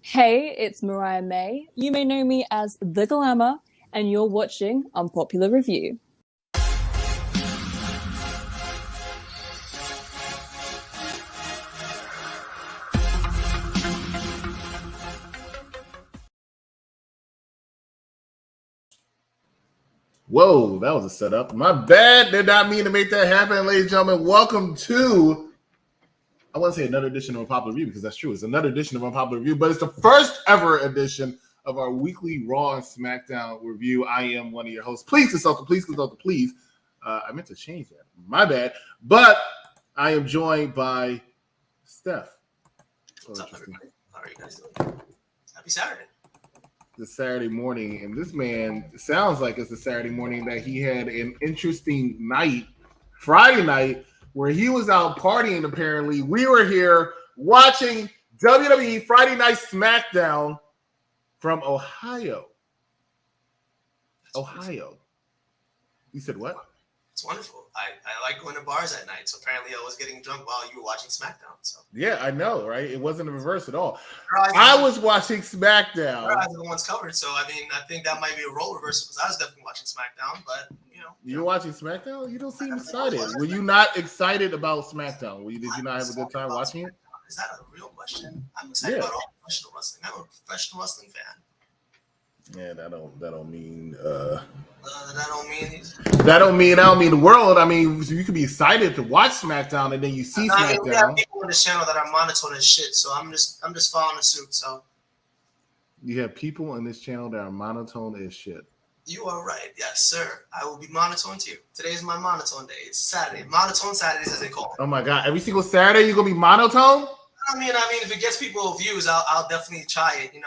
Hey, it's Mariah May. You may know me as The Glamour, and you're watching Unpopular Review. Whoa, that was a setup. My bad. Did not mean to make that happen, ladies and gentlemen. Welcome to, I want to say another edition of Unpopular Review because that's true. It's another edition of Unpopular Review, but it's the first ever edition of our weekly Raw and Smackdown review. I am one of your hosts. Please consult the please. I meant to change that. My bad. But I am joined by Steph. What's up, everybody? How are you guys doing? Happy Saturday. This Saturday morning, and this man sounds like it's the Saturday morning that he had an interesting night, Friday night, where he was out partying. Apparently, we were here watching WWE Friday Night Smackdown from Ohio. Ohio. You said what? It's wonderful. I like going to bars at night, so apparently I was getting drunk while you were watching SmackDown. So yeah, I know, right? It wasn't a reverse at all. I was watching SmackDown. Your eyes are the ones covered, so I mean, I think that might be a role reversal because I was definitely watching SmackDown. But you're watching SmackDown. You don't seem excited. Were you not excited about SmackDown? Did you not have a good time watching it? Is that a real question? I'm excited about all professional wrestling. I'm a professional wrestling fan. Yeah, that don't mean that don't mean the world. I mean, you could be excited to watch SmackDown and then you see SmackDown. We have people on this channel that are monotone as shit, so I'm just following suit. So you have people on this channel that are monotone as shit. You are right, yes, sir. I will be monotone too. Today is my monotone day. It's Saturday, monotone Saturdays as they call it. Oh my god! Every single Saturday you're gonna be monotone? I mean, if it gets people views, I'll definitely try it.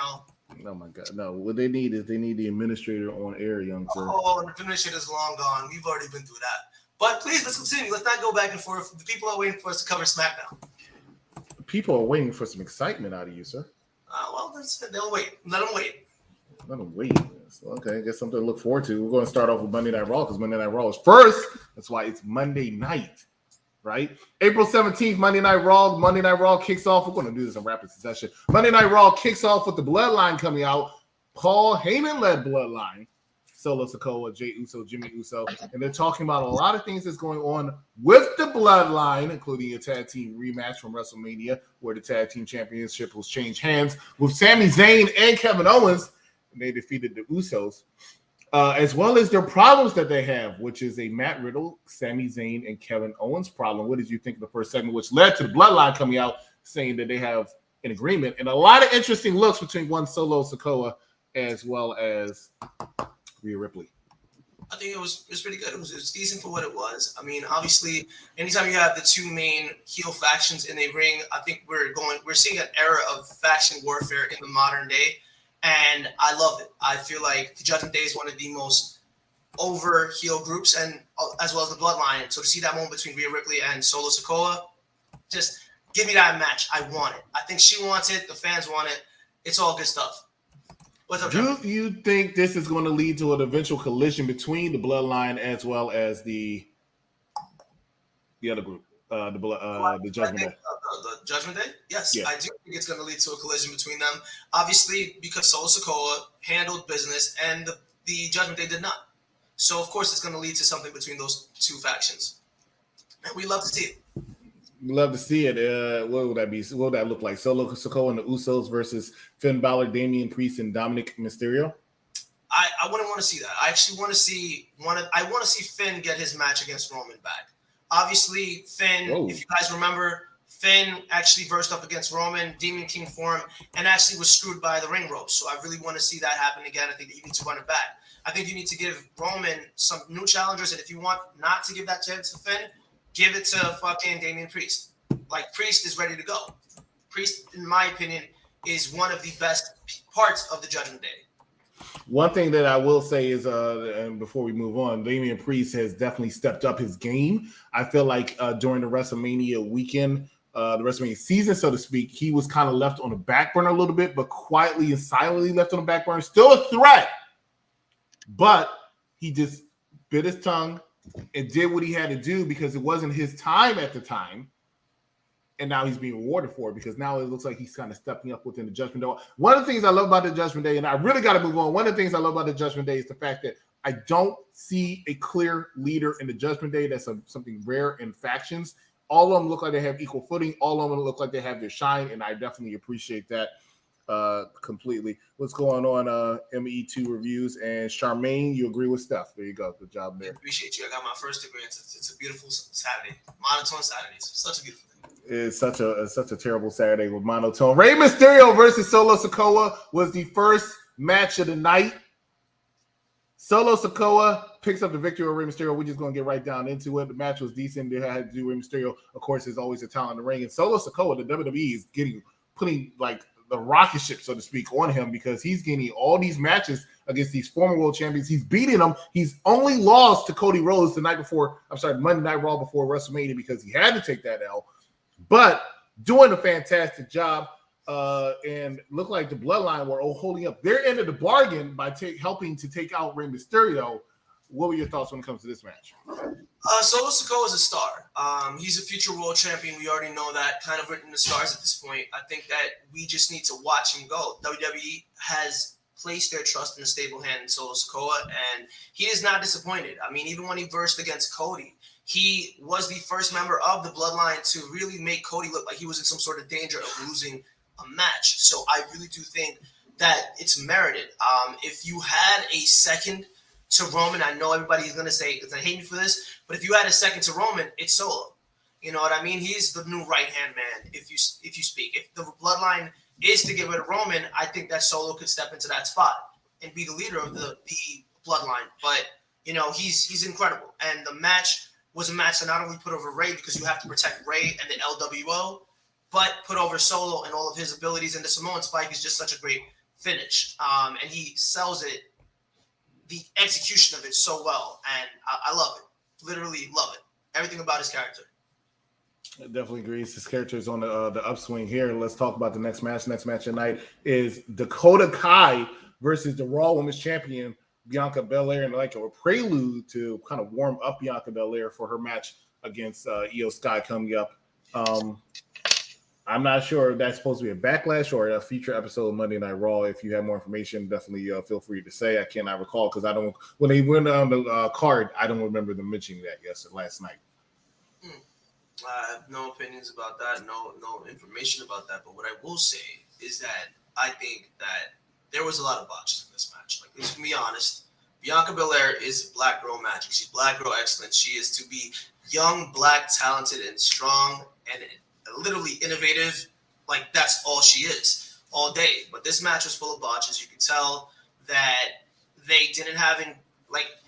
Oh my god, no! What they need is the administrator on air, young sir. Oh, the administrator's long gone. We've already been through that. But please, let's continue. Let's not go back and forth. The people are waiting for us to cover SmackDown. People are waiting for some excitement out of you, sir. Well, they'll wait. Let them wait. Let them wait. Okay, I guess something to look forward to. We're going to start off with Monday Night Raw because Monday Night Raw is first. That's why it's Monday night, right? April 17th, Monday Night Raw. Monday Night Raw kicks off. We're going to do this in rapid succession. Monday Night Raw kicks off with the Bloodline coming out. Paul Heyman-led Bloodline. Solo Sikoa, Jey Uso, Jimmy Uso. And they're talking about a lot of things that's going on with the Bloodline, including a tag team rematch from WrestleMania where the tag team championship was changed hands with Sami Zayn and Kevin Owens. And they defeated the Usos, as well as their problems that they have, which is a Matt Riddle, Sami Zayn, and Kevin Owens problem. What did you think of the first segment, which led to the Bloodline coming out saying that they have an agreement and a lot of interesting looks between one Solo Sikoa as well as Rhea Ripley? I think it was pretty good. It was decent for what it was. I mean, obviously, anytime you have the two main heel factions in a ring, I think we're seeing an era of faction warfare in the modern day. And I love it. I feel like the Judgment Day is one of the most over heel groups, and as well as the Bloodline. So to see that moment between Rhea Ripley and Solo Sikoa, just give me that match. I want it. I think she wants it. The fans want it. It's all good stuff. What's up, Jeff? Do you think this is going to lead to an eventual collision between the Bloodline as well as the other group, the Judgment Day? The Judgment Day? Yes, yeah. I do think it's going to lead to a collision between them. Obviously, because Solo Sikoa handled business and the Judgment Day did not. So, of course, it's going to lead to something between those two factions. And we love to see it. We love to see it. What would that be? What would that look like? Solo Sikoa and the Usos versus Finn Balor, Damian Priest, and Dominic Mysterio? I wouldn't want to see that. I actually want to see Finn get his match against Roman back. Obviously, Finn, if you guys remember, Finn actually versed up against Roman, Demon King for him, and actually was screwed by the ring ropes. So I really want to see that happen again. I think that you need to run it back. I think you need to give Roman some new challengers, and if you want not to give that chance to Finn, give it to fucking Damian Priest. Like, Priest is ready to go. Priest, in my opinion, is one of the best parts of the Judgment Day. One thing that I will say is, and before we move on, Damian Priest has definitely stepped up his game. I feel like during the WrestleMania weekend, the WrestleMania season, so to speak, he was kind of left on the back burner a little bit, but quietly and silently left on the back burner. Still a threat, but he just bit his tongue and did what he had to do because it wasn't his time at the time. and now he's being rewarded for it because now it looks like he's kind of stepping up within the Judgment Day. One of the things I love about the Judgment Day, and I really got to move on, one of the things I love about the Judgment Day is the fact that I don't see a clear leader in the Judgment Day. That's something rare in factions. All of them look like they have equal footing. All of them look like they have their shine, and I definitely appreciate that completely. What's going on, ME2 reviews? And Charmaine, you agree with Steph. There you go. Good job there. I appreciate you. I got my first agreement. It's a beautiful Saturday. Monotone Saturdays. Such a beautiful thing. It's such a terrible Saturday with monotone. Rey Mysterio versus Solo Sikoa was the first match of the night. Solo Sikoa picks up the victory over Rey Mysterio. We're just going to get right down into it. The match was decent. They had to do Rey Mysterio, of course, is always a talent in the ring. And Solo Sikoa, the WWE is putting like the rocket ship, so to speak, on him because he's getting all these matches against these former world champions. He's beating them. He's only lost to Cody Rhodes Monday Night Raw before WrestleMania because he had to take that L. But doing a fantastic job. And looked like the Bloodline were holding up their end of the bargain by helping to take out Rey Mysterio. What were your thoughts when it comes to this match? Solo Sikoa is a star. He's a future world champion. We already know that, kind of written in the stars at this point. I think that we just need to watch him go. WWE has placed their trust in a stable hand in Solo Sikoa, and he is not disappointed. I mean, even when he versed against Cody, he was the first member of the Bloodline to really make Cody look like he was in some sort of danger of losing a match. So I really do think that it's merited. If you had a second to Roman, I know everybody's going to say, I hate me for this, but if you had a second to Roman, it's Solo. You know what I mean? He's the new right-hand man, if you speak. If the Bloodline is to get rid of Roman, I think that Solo could step into that spot and be the leader of the Bloodline. But, you know, he's incredible. And the match was a match that not only put over Rey because you have to protect Rey and the LWO, but put over Solo and all of his abilities. And the Samoan Spike is just such a great finish. And he sells it, the execution of it so well. And I love it. Literally love it. Everything about his character. I definitely agrees. His character is on the upswing here. Let's talk about the next match. Next match tonight is Dakota Kai versus the Raw Women's Champion, Bianca Belair, and like a prelude to kind of warm up Bianca Belair for her match against Io Sky coming up. I'm not sure if that's supposed to be a backlash or a future episode of Monday Night Raw. If you have more information, definitely feel free to say. I cannot recall because when they went on the card, I don't remember them mentioning that last night. I have no opinions about that, no information about that. But what I will say is that I think that there was a lot of botches in this match. Like, let's be honest. Bianca Belair is black girl magic. She's black girl excellence. She is to be young, black, talented, and strong, and literally innovative. Like, that's all she is all day. But this match was full of botches. You could tell that they didn't have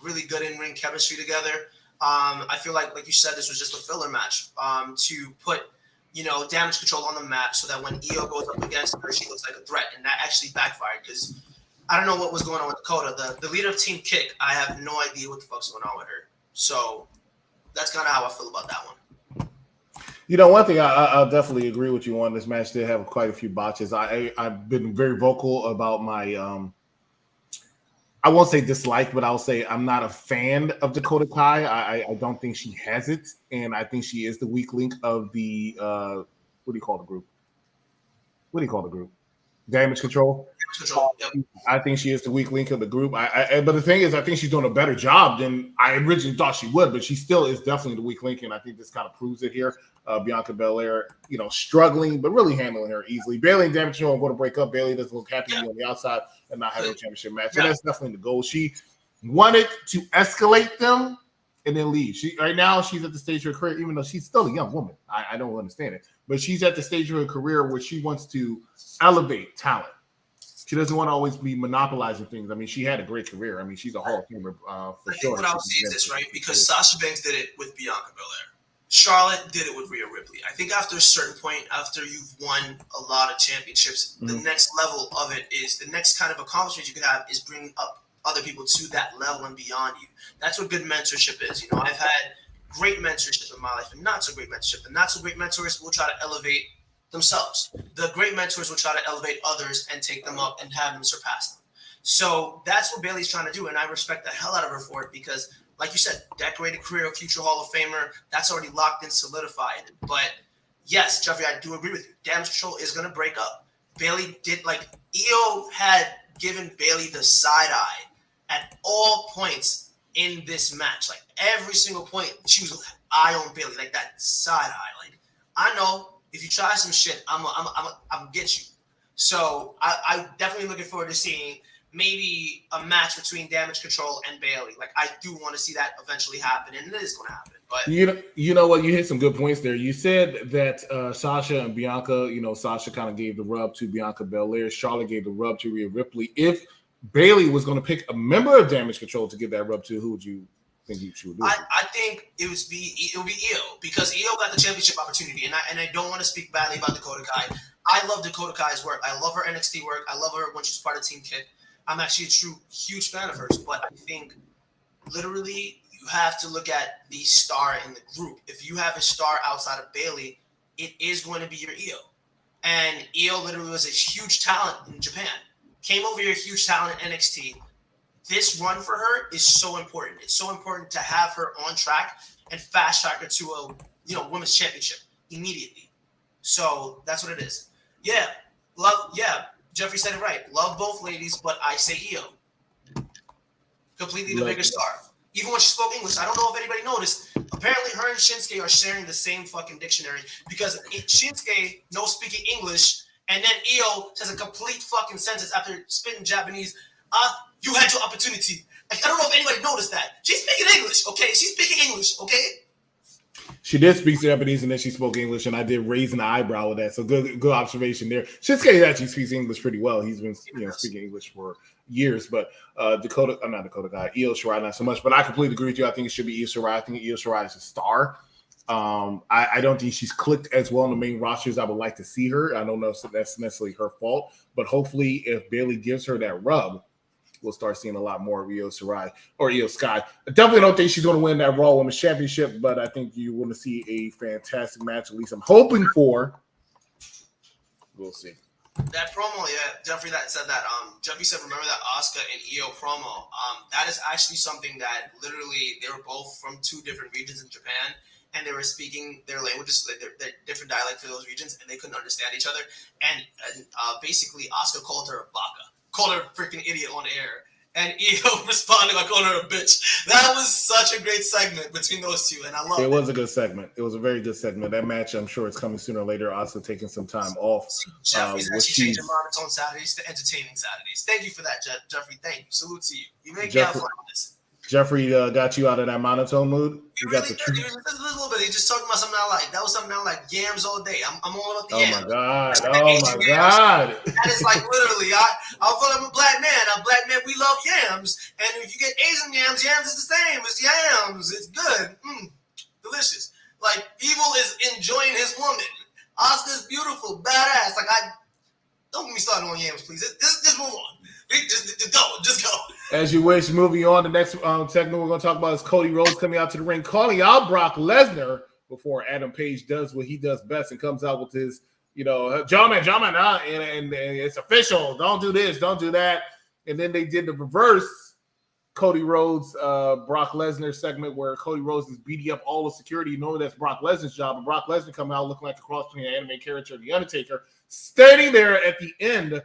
really good in-ring chemistry together. I feel like you said, this was just a filler match to put, damage control on the map so that when Io goes up against her, she looks like a threat. And that actually backfired because I don't know what was going on with Dakota. The leader of Team Kick, I have no idea what the fuck's going on with her. So that's kind of how I feel about that one. One thing I'll definitely agree with you on. This match did have quite a few botches. I've been very vocal about my I won't say dislike, but I'll say I'm not a fan of Dakota Kai. I don't think she has it, and I think she is the weak link of the what do you call the group? Damage Control. Yep. I think she is the weak link of the group. But the thing is, I think she's doing a better job than I originally thought she would. But she still is definitely the weak link, and I think this kind of proves it here. Bianca Belair, struggling, but really handling her easily. Bayley and Damage Control are going to break up. Bayley doesn't look happy on the outside and not having a championship match. Yeah. And that's definitely the goal. She wanted to escalate them and then leave. Right now, she's at the stage of her career, even though she's still a young woman. I don't understand it. But she's at the stage of her career where she wants to elevate talent. She doesn't want to always be monopolizing things. I mean, she had a great career. I mean, she's a Hall of Famer for sure. What I'll say is this, right? Because Sasha Banks did it with Bianca Belair. Charlotte did it with Rhea Ripley. I think after a certain point, after you've won a lot of championships, the next level of it is the next kind of accomplishment you could have is bringing up other people to that level and beyond you. That's what good mentorship is. I've had great mentorship in my life and not so great mentorship. The not so great mentors will try to elevate themselves. The great mentors will try to elevate others and take them up and have them surpass them. So that's what Bayley's trying to do, and I respect the hell out of her for it because, like you said, decorated career, future Hall of Famer, that's already locked and solidified. But, yes, Jeffrey, I do agree with you. Damage Control is going to break up. Bayley did, like, Io had given Bayley the side eye at all points in this match. Like, every single point, she was eye on Bayley, like that side eye. Like, I know if you try some shit, I'm gonna get you. So I definitely looking forward to seeing maybe a match between Damage Control and Bayley. Like, I do want to see that eventually happen, and it is going to happen. But you know what? You hit some good points there. You said that Sasha and Bianca, Sasha kind of gave the rub to Bianca Belair. Charlotte gave the rub to Rhea Ripley. If Bayley was going to pick a member of Damage Control to give that rub to, who would you think she would do? I think it would be Io, because Io got the championship opportunity, and I don't want to speak badly about Dakota Kai. I love Dakota Kai's work. I love her NXT work. I love her when she's part of Team Kick. I'm actually a huge fan of hers, but I think literally you have to look at the star in the group. If you have a star outside of Bayley, it is going to be your Io. And Io literally was a huge talent in Japan. Came over here, huge talent in NXT. This run for her is so important. It's so important to have her on track and fast track her to a women's championship immediately. So that's what it is. Yeah, Jeffrey said it right. Love both ladies, but I say Io. Completely the bigger star. Even when she spoke English, I don't know if anybody noticed. Apparently, her and Shinsuke are sharing the same fucking dictionary, because Shinsuke knows speaking English, and then Io says a complete fucking sentence after spitting Japanese. You had your opportunity. Like, I don't know if anybody noticed that. She's speaking English, okay? She's speaking English, okay? She did speak Japanese, and then she spoke English, and I did raise an eyebrow with that. So good observation there. Shinsuke actually speaks English pretty well. He's been speaking English for years, but not Dakota Kai, Io Shirai not so much. But I completely agree with you. I think it should be Io Shirai. I think Io Shirai is a star. I don't think she's clicked as well in the main roster as I would like to see her. I don't know if that's necessarily her fault, but hopefully if Bayley gives her that rub, we'll start seeing a lot more of Io Shirai or Io Sky. I definitely don't think she's going to win that Raw Women's Championship, but I think you want to see a fantastic match. At least I'm hoping for. We'll see. That promo, Jeffrey that said that. Jeffrey said, remember that Asuka and Io promo? That is actually something that literally they were both from two different regions in Japan, and they were speaking their languages, their different dialect for those regions, and they couldn't understand each other. And basically, Asuka called her a baka. Called her a freaking idiot on air, and Io responded by calling her a bitch. That was such a great segment between those two, and I love it. It was a good segment. It was a very good segment. That match, I'm sure it's coming sooner or later. Also taking some time off. Jeffrey's actually changing monotone Saturdays to entertaining Saturdays. Thank you for that, Jeffrey. Thank you. Salute to you. You make me have fun with this. Jeffrey got you out of that monotone mood. He really did. He was just a little bit. He just talking about something I like. That was something I like. Yams all day. I'm all about the yams. Oh my god! Oh my god! That is like literally. I'm a black man. I'm a black man. We love yams. And if you get Asian yams, yams is the same as yams. It's good. Delicious. Like, Evil is enjoying his woman. Asuka's beautiful, badass. Like, don't get me started on yams, please. Just move on. Just go. As you wish. Moving on, the next segment we're going to talk about is Cody Rhodes coming out to the ring, calling out Brock Lesnar before Adam Page does what he does best and comes out with his, gentlemen, and it's official. Don't do this, don't do that. And then they did the reverse Cody Rhodes, Brock Lesnar segment where Cody Rhodes is beating up all the security. Normally that's Brock Lesnar's job, but Brock Lesnar coming out looking like a cross between an anime character and The Undertaker, standing there at the end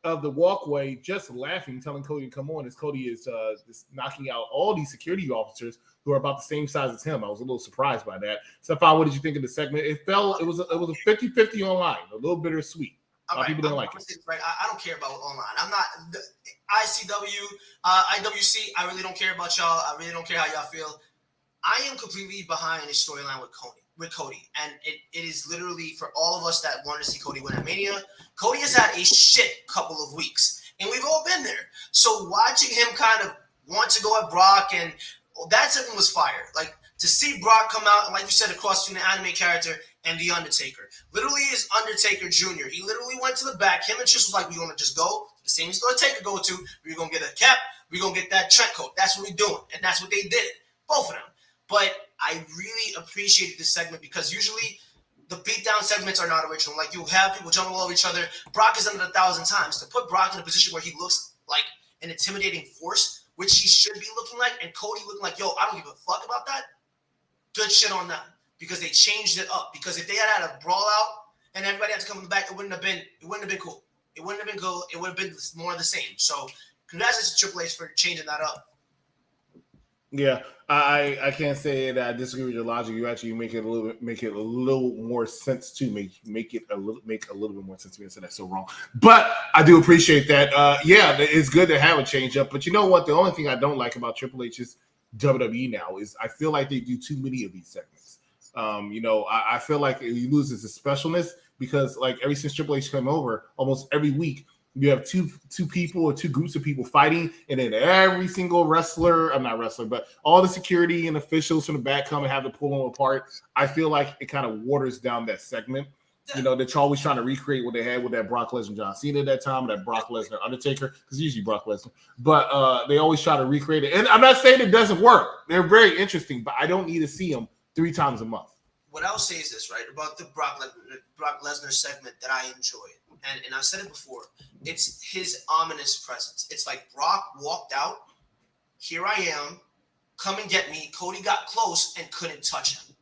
of the walkway, just laughing, telling Cody to come on, as Cody is just knocking out all these security officers who are about the same size as him. I was a little surprised by that. Stefan, what did you think of the segment? It was a 50-50 online, a little bittersweet. People didn't like it. Right. I don't care about online. I'm not ICW, IWC. I really don't care about y'all. I really don't care how y'all feel. I am completely behind this storyline with Cody. And it is literally for all of us that want to see Cody win at Mania. Cody has had a shit couple of weeks, and we've all been there. So watching him kind of want to go at Brock, and that segment was fire. Like, to see Brock come out, and like you said, across between the anime character and The Undertaker. Literally is Undertaker Jr. He literally went to the back. Him and Trish was like, we're going to just go the same store Taker go to. We're going to get a cap. We're going to get that trench coat. That's what we're doing. And that's what they did. Both of them. But I really appreciated this segment because usually the beatdown segments are not original. Like, you have people jumping all over each other. Brock has done it 1,000 times. To put Brock in a position where he looks like an intimidating force, which he should be looking like, and Cody looking like, yo, I don't give a fuck about that. Good shit on that. because they changed it up. Because if they had a brawl out and everybody had to come from the back, it wouldn't have been cool. It wouldn't have been cool. It would have been more of the same. So congratulations to Triple H for changing that up. Yeah, I can't say that I disagree with your logic. You actually make it a little more sense to me. Make a little bit more sense to me instead of that's so wrong. But I do appreciate that. Yeah, it's good to have a change up. But you know what? The only thing I don't like about Triple H's WWE now is I feel like they do too many of these segments. I feel like he loses his specialness because like ever since Triple H came over, almost every week you have two people or two groups of people fighting, and then every single but all the security and officials from the back come and have to pull them apart. I feel like it kind of waters down that segment. You know, they're always trying to recreate what they had with that Brock Lesnar, John Cena at that time, that Brock Lesnar, Undertaker, because usually Brock Lesnar. But they always try to recreate it. And I'm not saying it doesn't work. They're very interesting, but I don't need to see them 3 times a month. What I will say is this, right, about the Brock Lesnar segment that I enjoyed. And I said it before, it's his ominous presence. It's like Brock walked out, here I am, come and get me. Cody got close and couldn't touch him.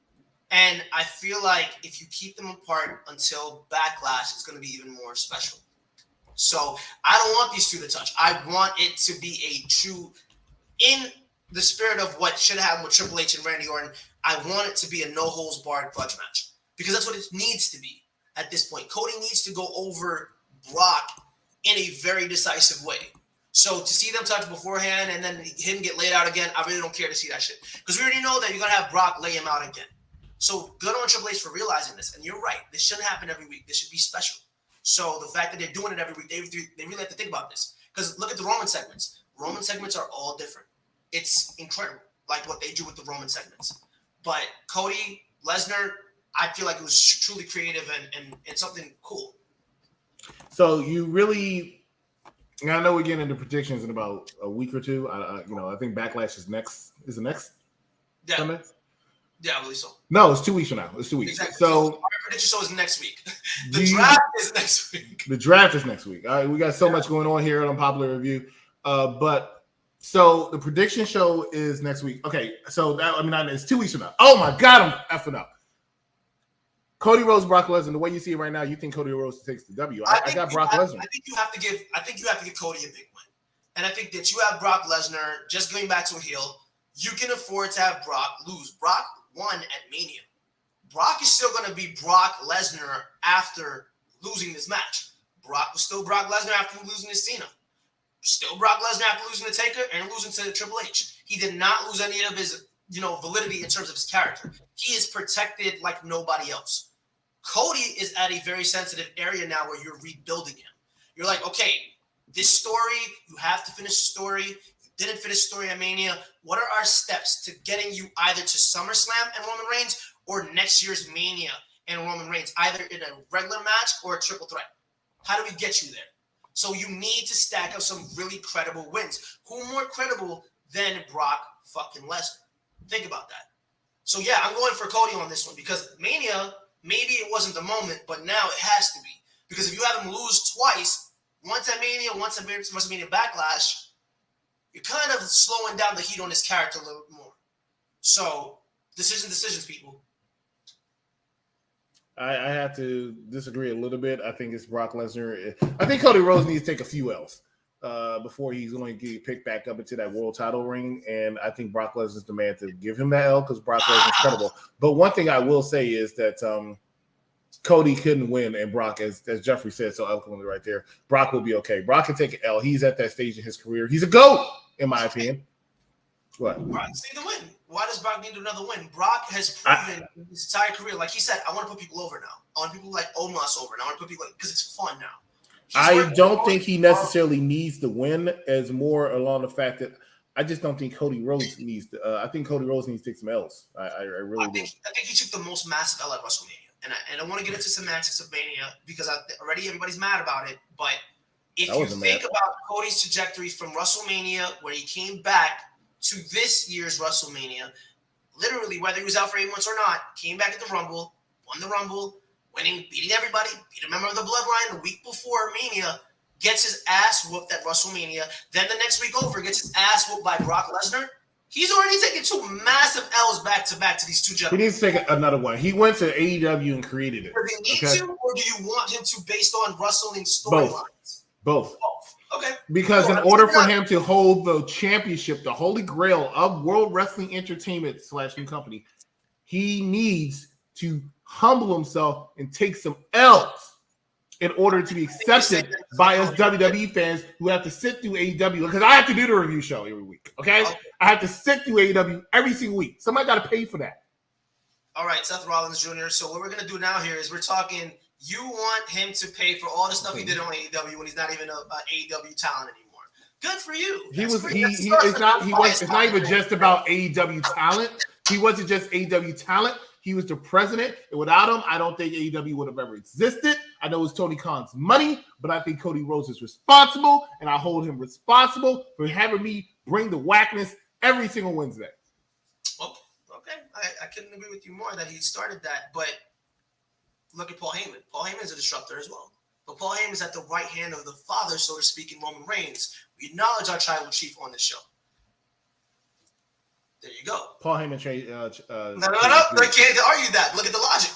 And I feel like if you keep them apart until Backlash, it's going to be even more special. So I don't want these two to touch. I want it to be a true, in the spirit of what should happen with Triple H and Randy Orton, I want it to be a no-holds-barred grudge match. Because that's what it needs to be. At this point, Cody needs to go over Brock in a very decisive way. So to see them touch beforehand and then him get laid out again, I really don't care to see that shit. Because we already know that you're going to have Brock lay him out again. So good on Triple H for realizing this. And you're right. This shouldn't happen every week. This should be special. So the fact that they're doing it every week, they really have to think about this. Because look at the Roman segments. Roman segments are all different. It's incredible, like what they do with the Roman segments. But Cody, Lesnar, I feel like it was truly creative and something cool. So you really, I know we're getting into predictions in about a week or two. I think Backlash is next. Is it next? Yeah. Sunday? Yeah, I believe so. No, it's 2 weeks from now. It's 2 weeks. Exactly. So our prediction show is next week. The draft is next week. The draft is next week. All right, we got so much going on here on Unpopular Review. So the prediction show is next week. Okay, so it's 2 weeks from now. Oh my God, I'm effing up. Cody Rhodes, Brock Lesnar. The way you see it right now, you think Cody Rhodes takes the W. I got Brock Lesnar. I think you have to give Cody a big win, and I think that you have Brock Lesnar just going back to a heel. You can afford to have Brock lose. Brock won at Mania. Brock is still going to be Brock Lesnar after losing this match. Brock was still Brock Lesnar after losing to Cena. Still Brock Lesnar after losing to Taker and losing to Triple H. He did not lose any of his, validity in terms of his character. He is protected like nobody else. Cody is at a very sensitive area now where you're rebuilding him. You're like, okay, this story, you have to finish the story. You didn't finish the story at Mania. What are our steps to getting you either to SummerSlam and Roman Reigns or next year's Mania and Roman Reigns, either in a regular match or a triple threat? How do we get you there? So you need to stack up some really credible wins. Who more credible than Brock fucking Lesnar? Think about that. So yeah, I'm going for Cody on this one because Mania, maybe it wasn't the moment, but now it has to be. Because if you have him lose twice, once at Mania, once at WrestleMania Backlash, you're kind of slowing down the heat on his character a little bit more. So decisions, people. I have to disagree a little bit. I think it's Brock Lesnar. I think Cody Rhodes needs to take a few L's before he's going to get picked back up into that world title ring. And I think Brock Lesnar is the man to give him that L because Brock Lesnar is incredible. But one thing I will say is that Cody couldn't win, and Brock, as Jeffrey said so eloquently right there, Brock will be okay. Brock can take an L. He's at that stage in his career. He's a GOAT, in my opinion. What? Brock needs to win. Why does Brock need another win? Brock has proven his entire career, like he said, I want to put people over now. I want people like Omos over now. I want to put people because it's fun now. I don't think he necessarily needs to win, as more along the fact that I just don't think Cody Rhodes needs to. I think Cody Rhodes needs to take some L's. I really do. I think he took the most massive L at WrestleMania, and I want to get into semantics of Mania because already everybody's mad about it. But if you think about Cody's trajectory from WrestleMania, where he came back to this year's WrestleMania, literally whether he was out for 8 months or not, came back at the Rumble, won the Rumble, beating everybody, beat a member of the Bloodline the week before Mania, gets his ass whooped at WrestleMania. Then the next week over, gets his ass whooped by Brock Lesnar. He's already taken 2 massive L's back to back to these 2 He gentlemen. needs to take another one. He went to AEW and created it. Does he need to, or do you want him to based on wrestling storylines? Both. Okay. Because in order for him to hold the championship, the holy grail of World Wrestling Entertainment / new company, he needs to humble himself and take some L's in order to be accepted by us WWE fans who have to sit through AEW. Because I have to do the review show every week, okay? I have to sit through AEW every single week. Somebody got to pay for that. All right, Seth Rollins Jr. So what we're going to do now here is we're talking, you want him to pay for all the stuff he did on AEW when he's not even an AEW talent anymore. Good for you. It's not even just about AEW talent. He wasn't just AEW talent. He was the president, and without him, I don't think AEW would have ever existed. I know it's Tony Khan's money, but I think Cody Rhodes is responsible, and I hold him responsible for having me bring the whackness every single Wednesday. Okay. I couldn't agree with you more that he started that, but look at Paul Heyman. Paul Heyman is a disruptor as well. But Paul Heyman is at the right hand of the father, so to speak, in Roman Reigns. We acknowledge our tribal chief on this show. There you go. Paul Heyman No. They can't argue that. Look at the logic.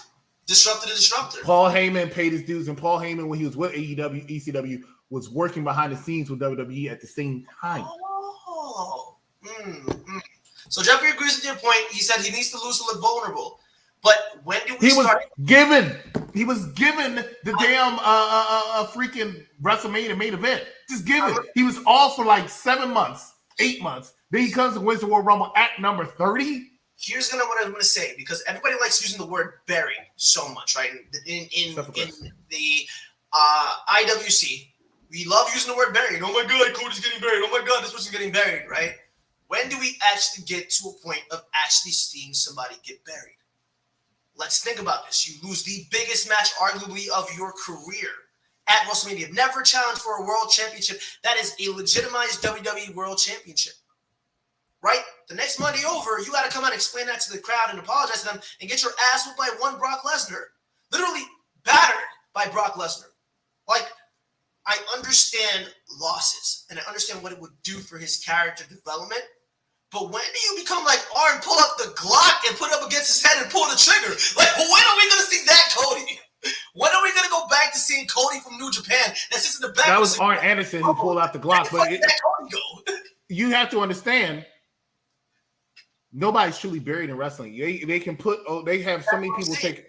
Disruptor to disruptor. Paul Heyman paid his dues, and Paul Heyman, when he was with AEW, ECW, was working behind the scenes with WWE at the same time. So Jeffrey agrees with your point. He said he needs to lose to look vulnerable. But when do we start? He was given the damn freaking WrestleMania main event. Just given. He was off for like 7 months, 8 months. Then he comes and wins the World Rumble at number 30. Here's what I'm going to say, because everybody likes using the word buried so much, right? In the IWC, we love using the word buried. Oh my God, Cody's getting buried. Oh my God, this person's getting buried, right? When do we actually get to a point of actually seeing somebody get buried? Let's think about this. You lose the biggest match, arguably, of your career at WrestleMania. Never challenged for a world championship. That is a legitimized WWE World Championship. Right? The next Monday over, you got to come out and explain that to the crowd and apologize to them and get your ass whooped by one Brock Lesnar. Literally battered by Brock Lesnar. Like, I understand losses and I understand what it would do for his character development. But when do you become like Arn, pull up the Glock and put it up against his head and pull the trigger? Like, when are we going to see that Cody? When are we going to go back to seeing Cody from New Japan that sits in the back? That was Arn Anderson who pulled out the Glock. But you have to understand, nobody's truly buried in wrestling. They can put. They have so many people take.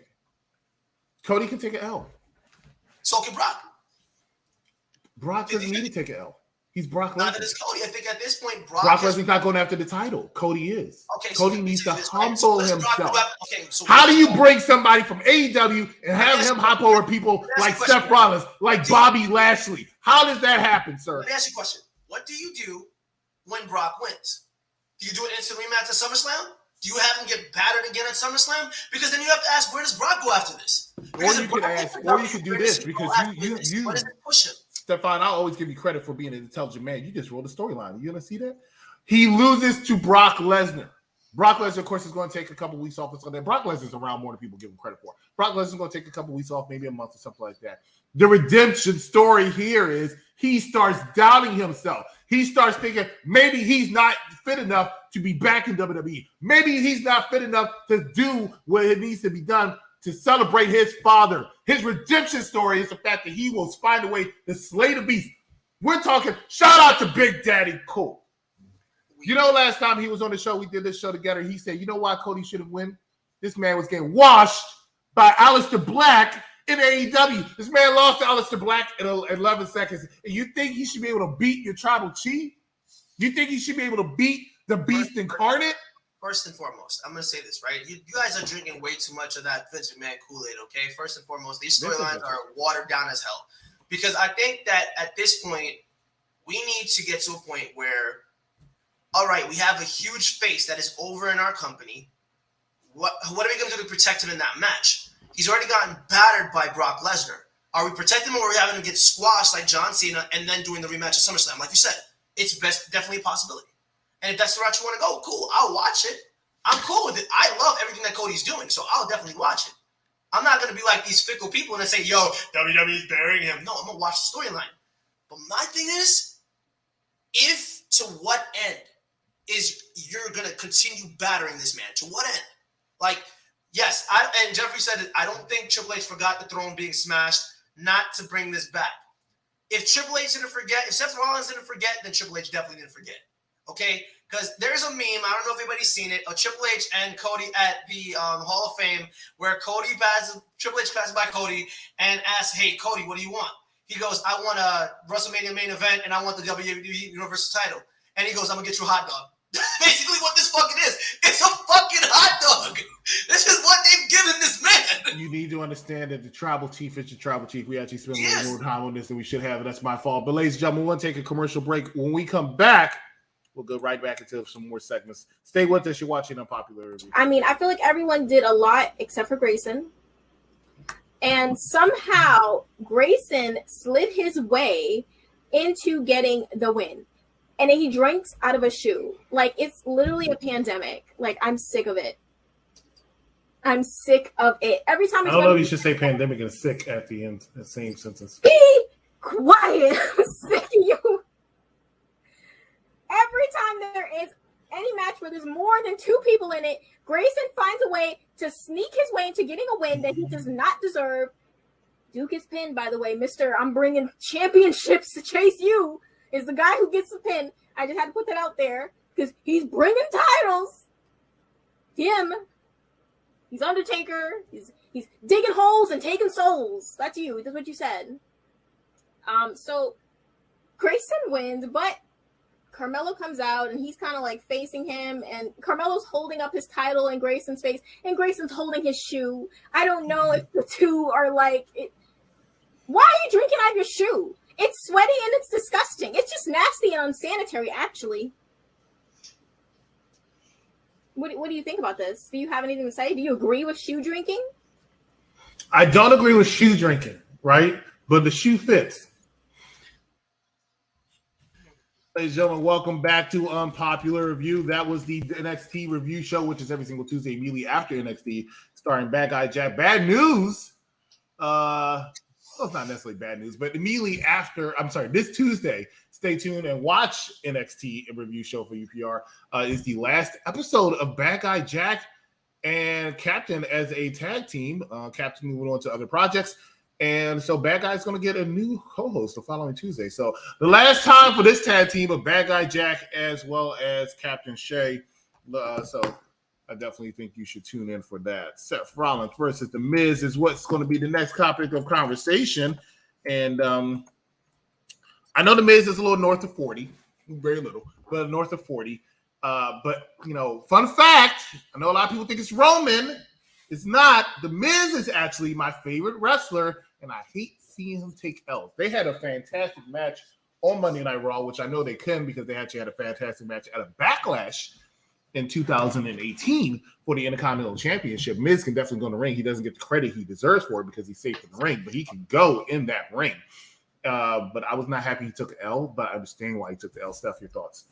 Cody can take an L. So can Brock. Brock doesn't need to take an L. He's Brock Lesnar. Not that it's Cody. I think at this point, Brock Lesnar's not going after the title. Cody is. Okay, Cody needs to humble himself. How do you bring somebody from AEW and have him hop over people like Seth Rollins, like Bobby Lashley? How does that happen, sir? Let me ask you a question. What do you do when Brock wins? Do you do an instant rematch at SummerSlam? Do you have him get battered again at SummerSlam? Because then you have to ask, where does Brock go after this? Or you could do this, because you push him. Stefan, I always give you credit for being an intelligent man. You just wrote a storyline. You gonna see that? He loses to Brock Lesnar. Brock Lesnar, of course, is going to take a couple weeks off. Brock Lesnar's around more than people give him credit for. Brock Lesnar's going to take a couple weeks off, maybe a month or something like that. The redemption story here is he starts doubting himself. He starts thinking maybe he's not fit enough to be back in WWE. Maybe he's not fit enough to do what it needs to be done to celebrate his father. His redemption story is the fact that he will find a way to slay the beast. We're talking, shout out to Big Daddy Cool. You know, last time he was on the show, we did this show together. He said, you know why Cody should have won? This man was getting washed by Aleister Black in AEW. This man lost to Aleister Black in 11 seconds. And you think he should be able to beat your tribal chief? You think he should be able to beat the beast incarnate? First and foremost, I'm going to say this, right? You guys are drinking way too much of that Vince McMahon Kool-Aid, okay? First and foremost, these storylines are watered down as hell. Because I think that at this point, we need to get to a point where, all right, we have a huge face that is over in our company. What are we going to do to protect him in that match? He's already gotten battered by Brock Lesnar. Are we protecting him, or are we having him get squashed like John Cena and then doing the rematch at SummerSlam? Like you said, it's definitely a possibility. And if that's the route you want to go, cool. I'll watch it. I'm cool with it. I love everything that Cody's doing, so I'll definitely watch it. I'm not going to be like these fickle people and say, yo, WWE's burying him. No, I'm going to watch the storyline. But my thing is, if to what end? is you're going to continue battering this man. To what end? Like, yes, and Jeffrey said it, I don't think Triple H forgot the throne being smashed, not to bring this back. If Triple H didn't forget, if Seth Rollins didn't forget, then Triple H definitely didn't forget. Okay? Because there's a meme, I don't know if anybody's seen it, of Triple H and Cody at the Hall of Fame, where Triple H passes by Cody and asks, hey, Cody, what do you want? He goes, I want a WrestleMania main event, and I want the WWE Universal title. And he goes, I'm going to get you a hot dog. Basically what this fucking is. It's a fucking hot dog. This is what they've given this man. You need to understand that the tribal chief is your tribal chief. We actually spent a little more time on this than we should have. That's my fault. But ladies and gentlemen, we'll take a commercial break. When we come back, we'll go right back into some more segments. Stay with us. You're watching Unpopular Review. I mean, I feel like everyone did a lot except for Grayson. And somehow Grayson slid his way into getting the win. And then he drinks out of a shoe. Like, it's literally a pandemic. Like, I'm sick of it. I'm sick of it. Every time I don't know if you should say pandemic and sick at the end, the same sentence. Be quiet. I'm sick of you. Every time there is any match where there's more than two people in it, Grayson finds a way to sneak his way into getting a win that he does not deserve. Duke is pinned, by the way. Mr. I'm bringing championships to chase you is the guy who gets the pin. I just had to put that out there because he's bringing titles. Him. He's Undertaker. He's digging holes and taking souls. That's you. That's what you said. So Grayson wins, but Carmelo comes out and he's kind of like facing him, and Carmelo's holding up his title in Grayson's face, and Grayson's holding his shoe. I don't know if the two are like it. Why are you drinking out of your shoe? It's sweaty and it's disgusting. It's just nasty and unsanitary, actually. What do you think about this? Do you have anything to say? Do you agree with shoe drinking? I don't agree with shoe drinking, right? But the shoe fits. Ladies and gentlemen, welcome back to Unpopular Review. That was the NXT review show, which is every single Tuesday immediately after NXT, starring Bad Guy Jack. Bad news. Well, it's not necessarily bad news, but immediately after, this Tuesday, stay tuned and watch NXT review show for UPR. Is the last episode of Bad Guy Jack and Captain as a tag team. Captain moving on to other projects. And so Bad Guy's going to get a new co-host the following Tuesday. So the last time for this tag team of Bad Guy Jack as well as Captain Shay. So I definitely think you should tune in for that. Seth Rollins versus The Miz is what's going to be the next topic of conversation. And I know The Miz is a little north of 40. Very little, but north of 40. But, fun fact, I know a lot of people think it's Roman. It's not. The Miz is actually my favorite wrestler, and I hate seeing him take L's. They had a fantastic match on Monday Night Raw, which I know they couldn't because they actually had a fantastic match at a Backlash in 2018 for the Intercontinental Championship. Miz can definitely go in the ring. He doesn't get the credit he deserves for it because he's safe in the ring, but he can go in that ring. But I was not happy he took L, but I understand why he took the L. Steph, your thoughts?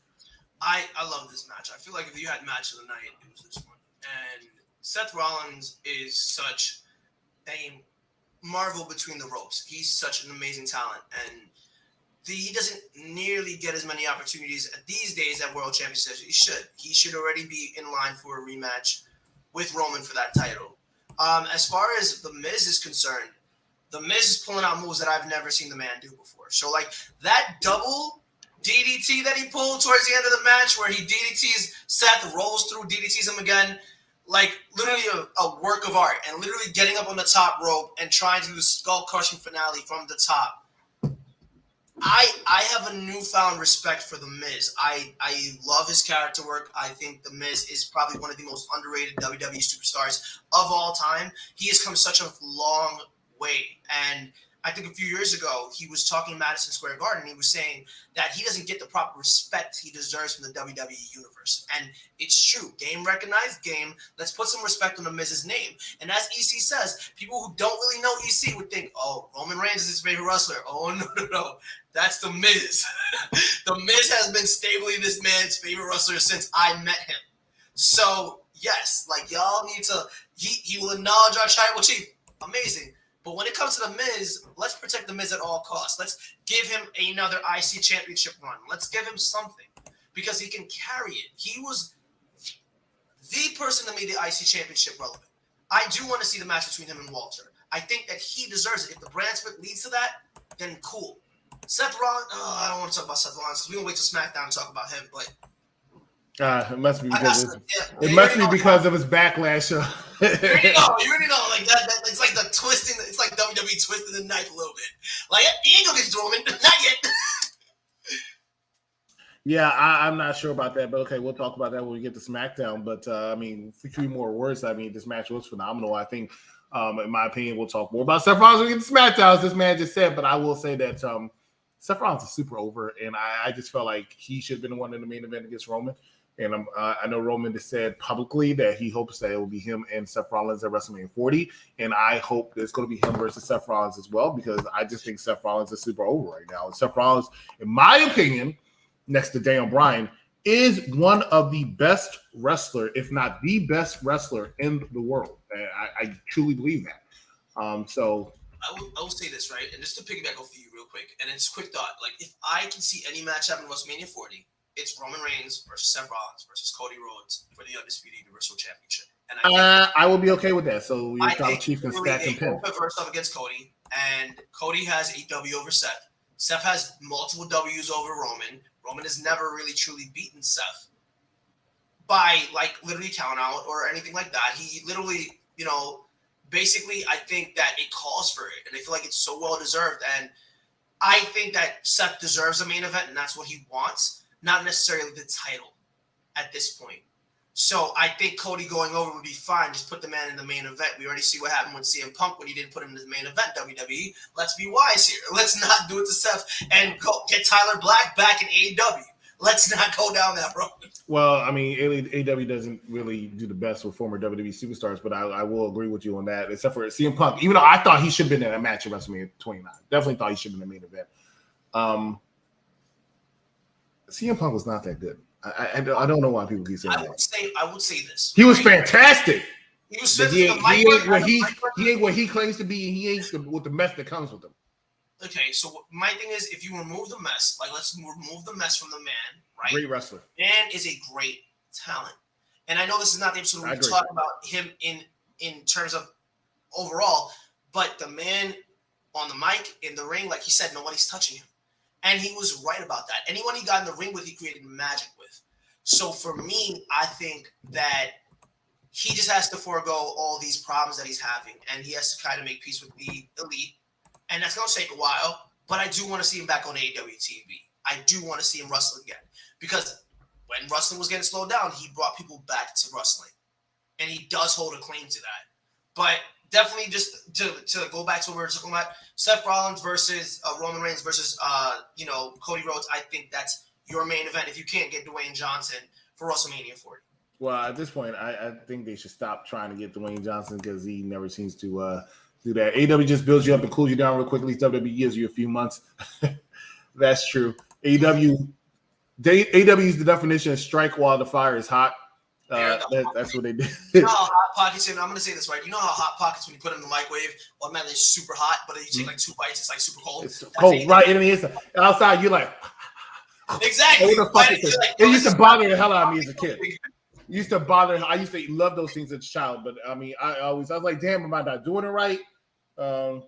I love this match. I feel like if you had match of the night, it was this one. And Seth Rollins is such a marvel between the ropes. He's such an amazing talent, and he doesn't nearly get as many opportunities these days at World Championships. He should already be in line for a rematch with Roman for that title. As far as The Miz is concerned, The Miz is pulling out moves that I've never seen the man do before. So, like, that double DDT that he pulled towards the end of the match where he DDTs Seth, rolls through, DDTs him again, like, literally a work of art, and literally getting up on the top rope and trying to do the skull-crushing finale from the top. I have a newfound respect for The Miz. I love his character work. I think The Miz is probably one of the most underrated WWE superstars of all time. He has come such a long way. And I think a few years ago, he was talking in Madison Square Garden. He was saying that he doesn't get the proper respect he deserves from the WWE universe. And it's true. Game recognized, game. Let's put some respect on The Miz's name. And as EC says, people who don't really know EC would think, oh, Roman Reigns is his favorite wrestler. Oh, no. That's The Miz. The Miz has been stably this man's favorite wrestler since I met him. So, yes, like, y'all need to, he will acknowledge our tribal chief. Amazing. But when it comes to The Miz, let's protect The Miz at all costs. Let's give him another IC championship run. Let's give him something. because he can carry it. He was the person that made the IC championship relevant. I do want to see the match between him and Walter. I think that he deserves it. If the brand split leads to that, then cool. Seth Rollins, I don't want to talk about Seth Rollins because we won't wait till SmackDown to talk about him, but it must be because of his backlash. You already know, like that. It's like the twisting. It's like WWE twisting the knife a little bit. Like he ain't gonna get Roman, not yet. Yeah, I'm not sure about that, but okay, we'll talk about that when we get to SmackDown. But I mean, for 3 more words, I mean, this match was phenomenal. I think, in my opinion, we'll talk more about Seth Rollins when we get to SmackDown, as this man just said. But I will say that Seth Rollins is super over, and I just felt like he should have been the one in the main event against Roman. And I know Roman has said publicly that he hopes that it will be him and Seth Rollins at WrestleMania 40. And I hope that it's going to be him versus Seth Rollins as well, because I just think Seth Rollins is super over right now. And Seth Rollins, in my opinion, next to Daniel Bryan, is one of the best wrestler, if not the best wrestler in the world. I truly believe that. So I will say this, right? And just to piggyback off of you real quick, and it's a quick thought. Like, if I can see any match happen in WrestleMania 40, it's Roman Reigns versus Seth Rollins versus Cody Rhodes for the Undisputed Universal Championship. And I will be okay with that. So your Tribal Chief can stack and pin. First off against Cody, and Cody has a W over Seth. Seth has multiple W's over Roman. Roman has never really truly beaten Seth by like literally count out or anything like that. He literally, basically I think that it calls for it, and I feel like it's so well deserved. And I think that Seth deserves a main event, and that's what he wants. Not necessarily the title at this point. So I think Cody going over would be fine. Just put the man in the main event. We already see what happened with CM Punk when he didn't put him in the main event, WWE. Let's be wise here. Let's not do it to Seth and get Tyler Black back in AEW. Let's not go down that road. Well, I mean, AEW doesn't really do the best with former WWE superstars, but I will agree with you on that, except for CM Punk. Even though I thought he should have been in a match at WrestleMania 29. Definitely thought he should have been in the main event. CM Punk was not that good. I don't know why people keep saying that. I would say this. He was fantastic. He was he ain't what he claims to be, and he ain't with the mess that comes with him. Okay, so my thing is, if you remove the mess, like let's remove the mess from the man, right? Great wrestler. Man is a great talent. And I know this is not the episode where we talk about him in terms of overall, but the man on the mic, in the ring, like he said, nobody's touching him. And he was right about that. Anyone he got in the ring with, he created magic with. So for me, I think that he just has to forego all these problems that he's having, and he has to kind of make peace with the elite. And that's going to take a while, but I do want to see him back on AEW TV. I do want to see him wrestle again, because when wrestling was getting slowed down, he brought people back to wrestling, and he does hold a claim to that. But definitely, just to go back to what we were talking about, Seth Rollins versus Roman Reigns versus Cody Rhodes. I think that's your main event if you can't get Dwayne Johnson for WrestleMania 40. Well, at this point, I think they should stop trying to get Dwayne Johnson, because he never seems to do that. AEW just builds you up and cools you down real quickly. WWE gives you a few months. That's true. AEW is the definition of strike while the fire is hot. That's what they did. You know how Hot Pockets, and I'm going to say this right. You know how Hot Pockets, when you put them in the microwave, automatically it's super hot, but then you take like 2 bites, it's like super cold. It's cold, right? And it's outside, you're like, exactly. It used to bother the hell out of me as a kid. I used to love those things as a child, but I mean, I was like, damn, am I not doing it right? All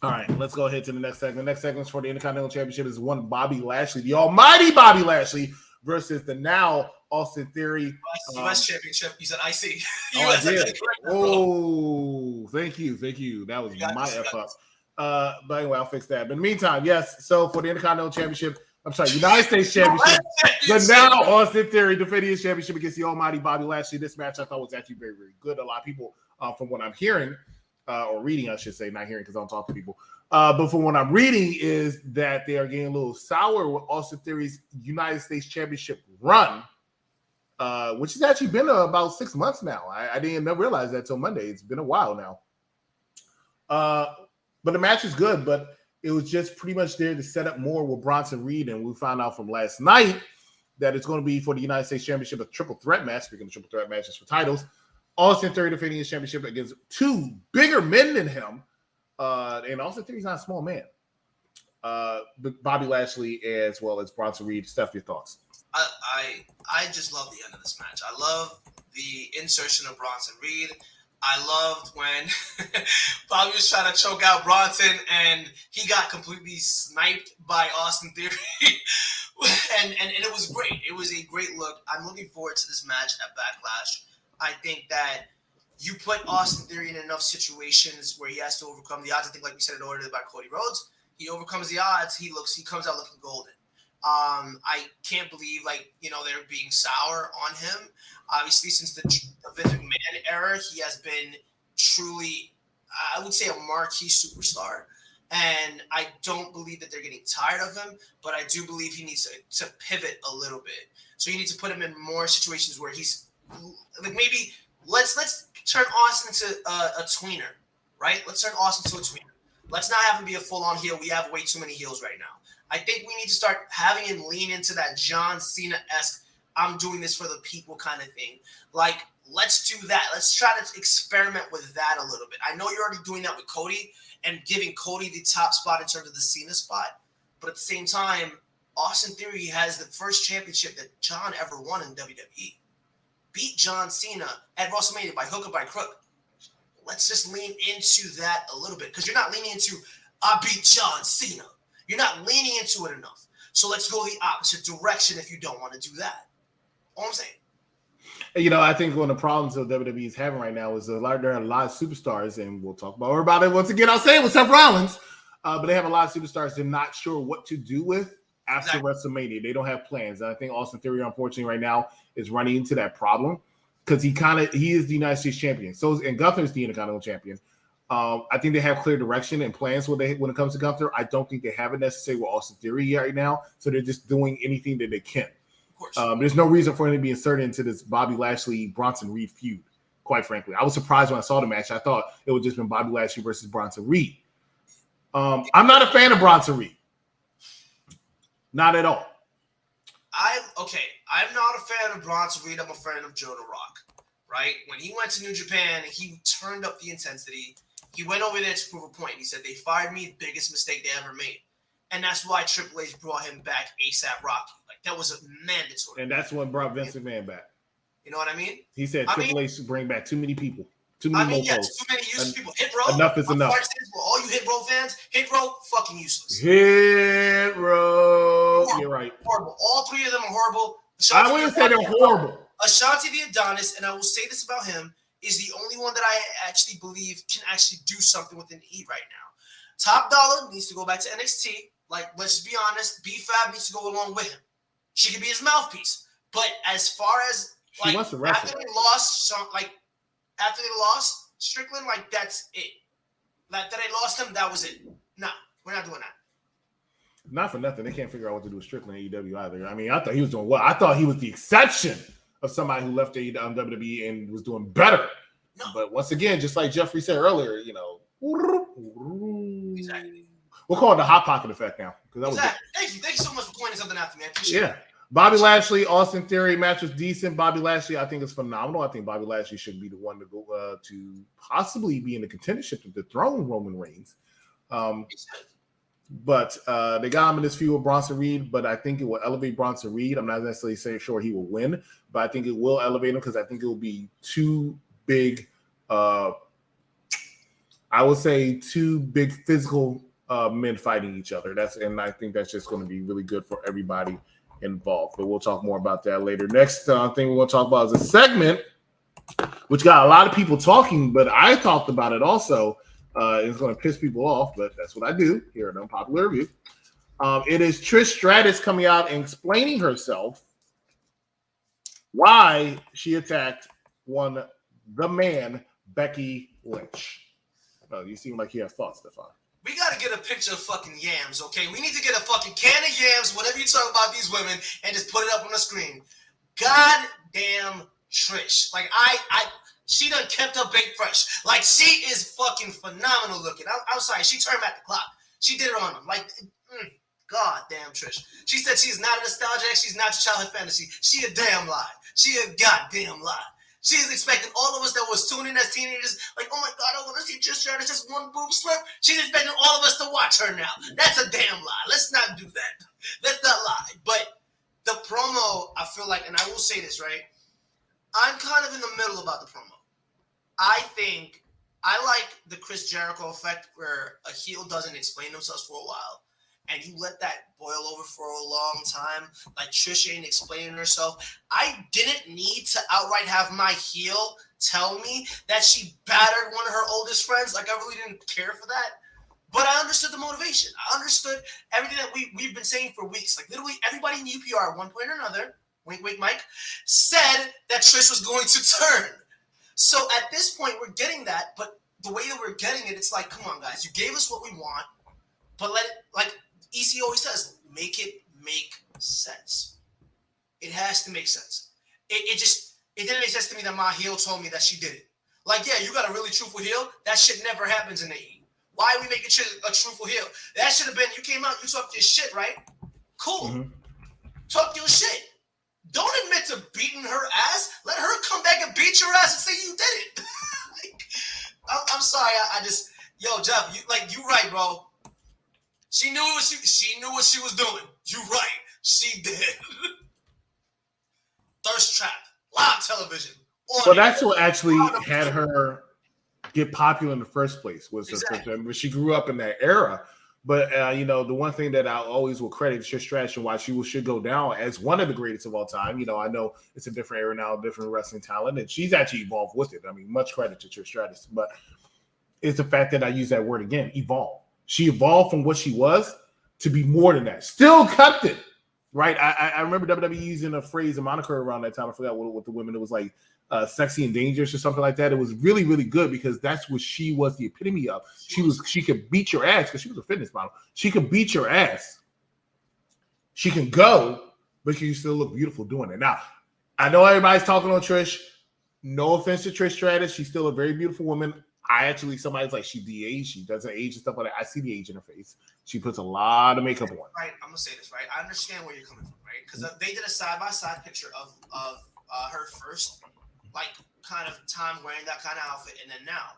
right, let's go ahead to the next segment. The next segment for the Intercontinental Championship is one Bobby Lashley, the almighty Bobby Lashley, versus the now Austin Theory. U.S. Championship. You said IC. I did. Oh, thank you. That was my F up. But anyway, I'll fix that. But in the meantime, yes. So for the Intercontinental Championship, United States Championship. But now Austin Theory defending his championship against the almighty Bobby Lashley. This match I thought was actually very, very good. A lot of people, from what I'm hearing, or reading, I should say, not hearing because I don't talk to people. But from what I'm reading is that they are getting a little sour with Austin Theory's United States Championship run, which has actually been about 6 months now. I didn't realize that till Monday. It's been a while now. But the match is good, but it was just pretty much there to set up more with Bronson Reed. And we found out from last night that it's going to be for the United States Championship, a triple threat match. Speaking of triple threat matches for titles, Austin Theory defending his championship against 2 bigger men than him. And Austin Theory's not a small man. Bobby Lashley as well as Bronson Reed. Steph, your thoughts? I just love the end of this match. I love the insertion of Bronson Reed. I loved when Bobby was trying to choke out Bronson and he got completely sniped by Austin Theory. and it was great. It was a great look. I'm looking forward to this match at Backlash. I think that you put Austin Theory in enough situations where he has to overcome the odds. I think, like we said in order about Cody Rhodes, he overcomes the odds. He comes out looking golden. I can't believe, they're being sour on him. Obviously, since the Vince McMahon era, he has been truly, I would say, a marquee superstar. And I don't believe that they're getting tired of him, but I do believe he needs to pivot a little bit. So you need to put him in more situations where he's like, maybe let's turn Austin into a tweener, right? Let's turn Austin to a tweener. Let's not have him be a full-on heel. We have way too many heels right now. I think we need to start having him lean into that John Cena-esque, I'm doing this for the people kind of thing. Like, let's do that. Let's try to experiment with that a little bit. I know you're already doing that with Cody and giving Cody the top spot in terms of the Cena spot. But at the same time, Austin Theory has the first championship that John ever won in WWE. Beat John Cena at WrestleMania by hook or by crook. Let's just lean into that a little bit. Because you're not leaning into, I beat John Cena. You're not leaning into it enough. So let's go the opposite direction if you don't want to do that. All I'm saying. I think one of the problems that WWE is having right now is there are a lot of superstars, and we'll talk more about it once again. I'll say it with Seth Rollins, but they have a lot of superstars they're not sure what to do with after WrestleMania. They don't have plans. And I think Austin Theory, unfortunately, right now is running into that problem because he is the United States champion. And Gunther's the Intercontinental champion. I think they have clear direction and plans when it comes to Gunther. I don't think they have it necessarily with Austin Theory right now, so they're just doing anything that they can. There's no reason for him to be inserted into this Bobby Lashley Bronson Reed feud. Quite frankly, I was surprised when I saw the match. I thought it would just been Bobby Lashley versus Bronson Reed. I'm not a fan of Bronson Reed, not at all. I'm not a fan of Bronson Reed. I'm a fan of Joe Rock. Right when he went to New Japan, he turned up the intensity. He went over there to prove a point. He said, they fired me, biggest mistake they ever made. And that's why Triple H brought him back ASAP Rocky. Like, that was a mandatory. And that's what brought Vince McMahon back. You know what I mean? He said Triple H bring back too many people. Too many mofos. Too many useless people. Hit Row. Enough is enough. All you Hit Row fans, Hit Row, fucking useless. Hit Row. You're right. Horrible. All three of them are horrible. I wouldn't say they're horrible. Ashanti the Adonis, and I will say this about him, is the only one that I actually believe can actually do something with an E right now. Top Dollar needs to go back to NXT. Like, let's just be honest, B-Fab needs to go along with him. She could be his mouthpiece. But as far as, like, after they lost Strickland, like, that's it. Like, that they lost him, that was it. No, we're not doing that. Not for nothing. They can't figure out what to do with Strickland in AEW either. I mean, I thought he was doing well. I thought he was the exception of somebody who left WWE and was doing better. No. But once again, just like Jeffrey said earlier, Exactly. We'll call it the Hot Pocket effect now. Exactly. Thank you so much for pointing something out to me. I appreciate it. Bobby Lashley, Austin Theory match was decent. Bobby Lashley, I think, is phenomenal. I think Bobby Lashley should be the one to go to possibly be in the contendership to dethrone Roman Reigns. But they got him in this feud with Bronson Reed, but I think it will elevate Bronson Reed. I'm not necessarily sure he will win, but I think it will elevate him because I think it will be two big, I would say two big physical men fighting each other. And I think that's just going to be really good for everybody involved. But we'll talk more about that later. Next thing we're going to talk about is a segment which got a lot of people talking, but I talked about it also. It's going to piss people off, but that's what I do here at Unpopular Review. It is Trish Stratus coming out and explaining herself why she attacked the man, Becky Lynch. You seem like you have thoughts, Stefan. We got to get a picture of fucking yams, okay? We need to get a fucking can of yams, whatever you talk about these women, and just put it up on the screen. God damn Trish. Like, she done kept her bait fresh. Like, she is fucking phenomenal looking. I'm sorry, she turned back the clock. She did it on them. Like, God damn Trish. She said she's not a nostalgia. She's not a childhood fantasy. She a damn lie. She a goddamn lie. She is expecting all of us that was tuning as teenagers, like, oh my God, I want to see Trish Stratus just one boob slip. She's expecting all of us to watch her now. That's a damn lie. Let's not do that. Let's not lie. But the promo, I feel like, and I will say this, right? I'm kind of in the middle about the promo. I think I like the Chris Jericho effect where a heel doesn't explain themselves for a while and you let that boil over for a long time. Like Trish ain't explaining herself. I didn't need to outright have my heel tell me that she battered one of her oldest friends. Like I really didn't care for that. But I understood the motivation. I understood everything that we've been saying for weeks. Like literally everybody in UPR at one point or another, wink, wink, Mike, said that Trish was going to turn. So at this point, we're getting that. But the way that we're getting it, it's like, come on, guys. You gave us what we want. But let it, like EC always says, make it make sense. It has to make sense. It didn't make sense to me that my heel told me that she did it. Like, yeah, you got a really truthful heel. That shit never happens in the E. Why are we making a truthful heel? That should have been, you came out, you talked your shit, right? Cool. Mm-hmm. Talk your shit. Don't admit to beating her ass. Let her come back and beat your ass and say you did it. I'm sorry. I just, yo, Jeff, you right, bro. She knew what she was doing. You right. She did. Thirst trap, live television. Well, that's what actually had her get popular in the first place. Was exactly. Her she grew up in that era. But the one thing that I always will credit Trish Stratus and why she should go down as one of the greatest of all time. I know it's a different era now, different wrestling talent, and she's actually evolved with it. I mean, much credit to Trish Stratus, but it's the fact that I use that word again, evolve. She evolved from what she was to be more than that. Still kept it, right? I remember WWE using a phrase, a moniker around that time. I forgot what the women, it was like sexy and dangerous or something like that. It was really, really good because that's what she was the epitome of. She could beat your ass because she was a fitness model. She could beat your ass. She can go, but she still look beautiful doing it. Now, I know everybody's talking on Trish. No offense to Trish Stratus. She's still a very beautiful woman. Somebody's like, she de-aged, she doesn't age and stuff like that. I see the age in her face. She puts a lot of makeup on. Right, I'm gonna say this, right? I understand where you're coming from, right? Because they did a side-by-side picture of her first, like, kind of time wearing that kind of outfit, and then now,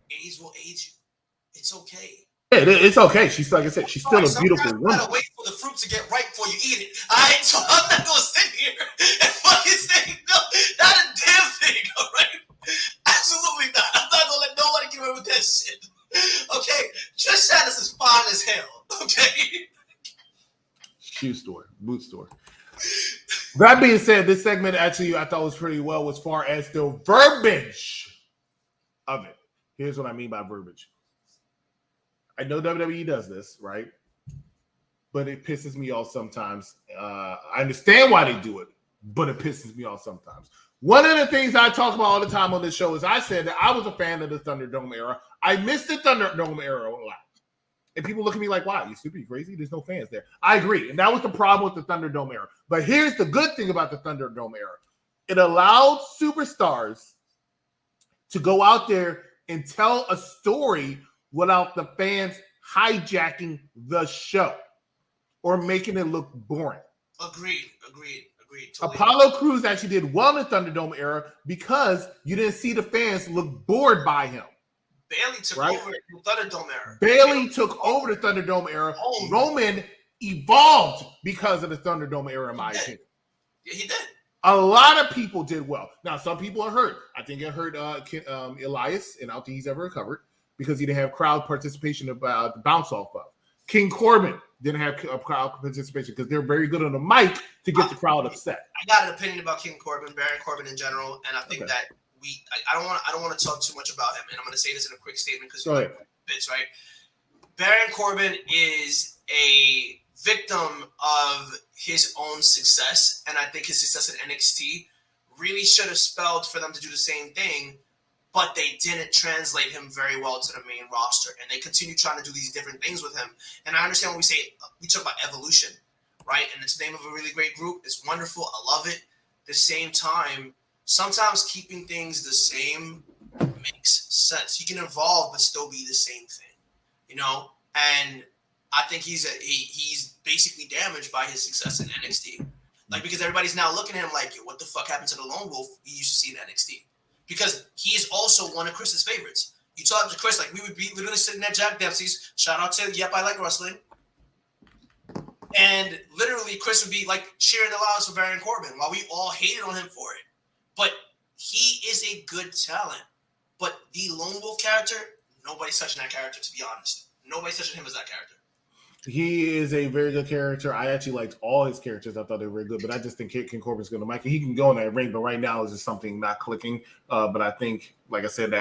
age will age you. It's okay. Yeah, it's okay. She's, like I said, she's still a beautiful woman. You gotta wait for the fruit to get ripe before you eat it. All right, so I'm not gonna sit here and fucking say no, not a damn thing. All right, absolutely not. I'm not gonna let nobody get away with that shit. Okay, Trish Stratus is fine as hell. Okay. Shoe store, boot store. That being said, this segment actually I thought was pretty well as far as the verbiage of it. Here's what I mean by verbiage. I know WWE does this, right? But it pisses me off sometimes. I understand why they do it, but it pisses me off sometimes. One of the things I talk about all the time on this show is I said that I was a fan of the Thunderdome era. I missed the Thunderdome era a lot. And people look at me like, wow, you stupid, you crazy? There's no fans there. I agree. And that was the problem with the Thunderdome era. But here's the good thing about the Thunderdome era. It allowed superstars to go out there and tell a story without the fans hijacking the show or making it look boring. Agreed. Totally. Apollo Crews actually did well in the Thunderdome era because you didn't see the fans look bored by him. Bailey took over the Thunderdome era. Bailey took over the Thunderdome era. Roman evolved because of the Thunderdome era, in my opinion. Yeah, he did. A lot of people did well. Now, some people are hurt. I think it hurt Elias, and I don't think he's ever recovered because he didn't have crowd participation to bounce off of. King Corbin didn't have crowd participation because they're very good on the mic to get the crowd upset. I got an opinion about King Corbin, Baron Corbin in general, and I think that I don't want to talk too much about him, and I'm going to say this in a quick statement because bits right. Baron Corbin is a victim of his own success, and I think his success at NXT really should have spelled for them to do the same thing, but they didn't translate him very well to the main roster, and they continue trying to do these different things with him. And I understand when we talk about evolution, right? And it's the name of a really great group. It's wonderful. I love it. At the same time, sometimes keeping things the same makes sense. He can evolve but still be the same thing, And I think he's basically damaged by his success in NXT. Like, because everybody's now looking at him like, yo, what the fuck happened to the Lone Wolf we used to see in NXT? Because he's also one of Chris's favorites. You talk to Chris, like, we would be literally sitting at Jack Dempsey's. Shout out to Yep, I Like Wrestling. And literally, Chris would be, like, cheering the loudest for Baron Corbin while we all hated on him for it. But he is a good talent. But the Lone Wolf character, nobody's touching that character, to be honest. Nobody's touching him as that character. He is a very good character. I actually liked all his characters. I thought they were very good, but I just think King Corbin's going to make it. He can go in that ring, but right now is just something not clicking. But I think, like I said,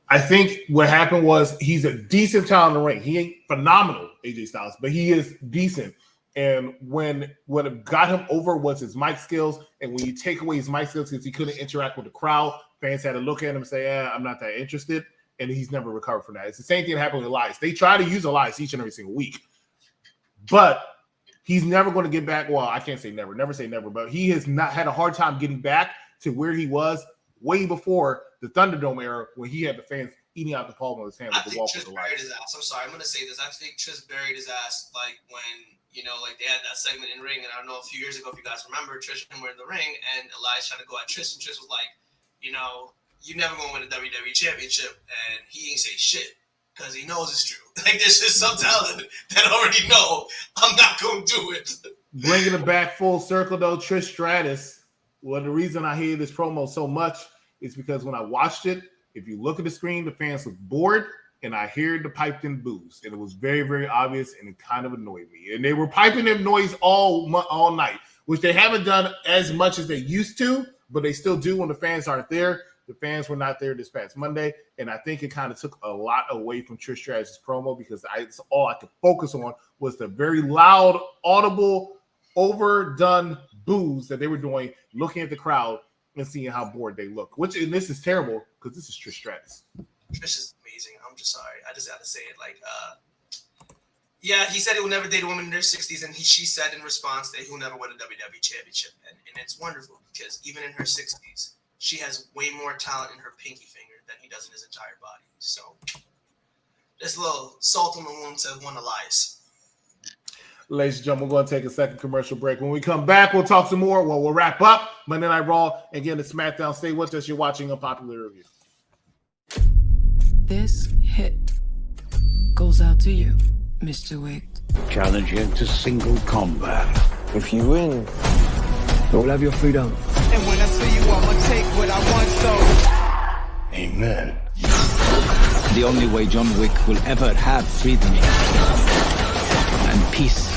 I think what happened was he's a decent talent in the ring. He ain't phenomenal, AJ Styles, but he is decent. And what got him over was his mic skills. And when you take away his mic skills because he couldn't interact with the crowd, fans had to look at him and say, I'm not that interested. And he's never recovered from that. It's the same thing that happened with Elias. They try to use Elias each and every single week. But he's never going to get back. Well, I can't say never say never, but he has not had a hard time getting back to where he was way before the Thunderdome era when he had the fans eating out the palm of his hand with the walk of the buried his ass. I'm sorry, I'm going to say this. I think Trish buried his ass like when, like they had that segment in ring. And I don't know, a few years ago, if you guys remember, Trish and him were in the ring and Elias trying to go at Trish. And Trish was like, you never going to win a WWE championship. And he ain't say shit because he knows it's true. Like, there's just some talent that already know I'm not going to do it. Bringing it back full circle, though, Trish Stratus. Well, the reason I hated this promo so much is because when I watched it, if you look at the screen, the fans look bored, and I heard the piped in boos. And it was very, very obvious, and it kind of annoyed me. And they were piping in noise all night, which they haven't done as much as they used to, but they still do when the fans aren't there. The fans were not there this past Monday, and I think it kind of took a lot away from Trish Stratus' promo because it's all I could focus on was the very loud, audible, overdone boos that they were doing, looking at the crowd and seeing how bored they look. And this is terrible because this is Trish Stratus. Trish is amazing. I'm just sorry. I just got to say it. Yeah, he said he will never date a woman in their 60s, and she said in response that he'll never win a WWE championship. And it's wonderful because even in her 60s, she has way more talent in her pinky finger than he does in his entire body. So just a little salt on the wound to one Elias. Ladies and gentlemen, we're going to take a second commercial break. When we come back, we'll talk some more. Well, we'll wrap up Monday Night Raw and get into SmackDown. Stay with us. You're watching Unpopular Review. This hit goes out to you, Mr. Wick. Challenge you to single combat. If you win, you'll have your freedom. And when I see you, I'ma take what I want, so. Amen. The only way John Wick will ever have freedom and peace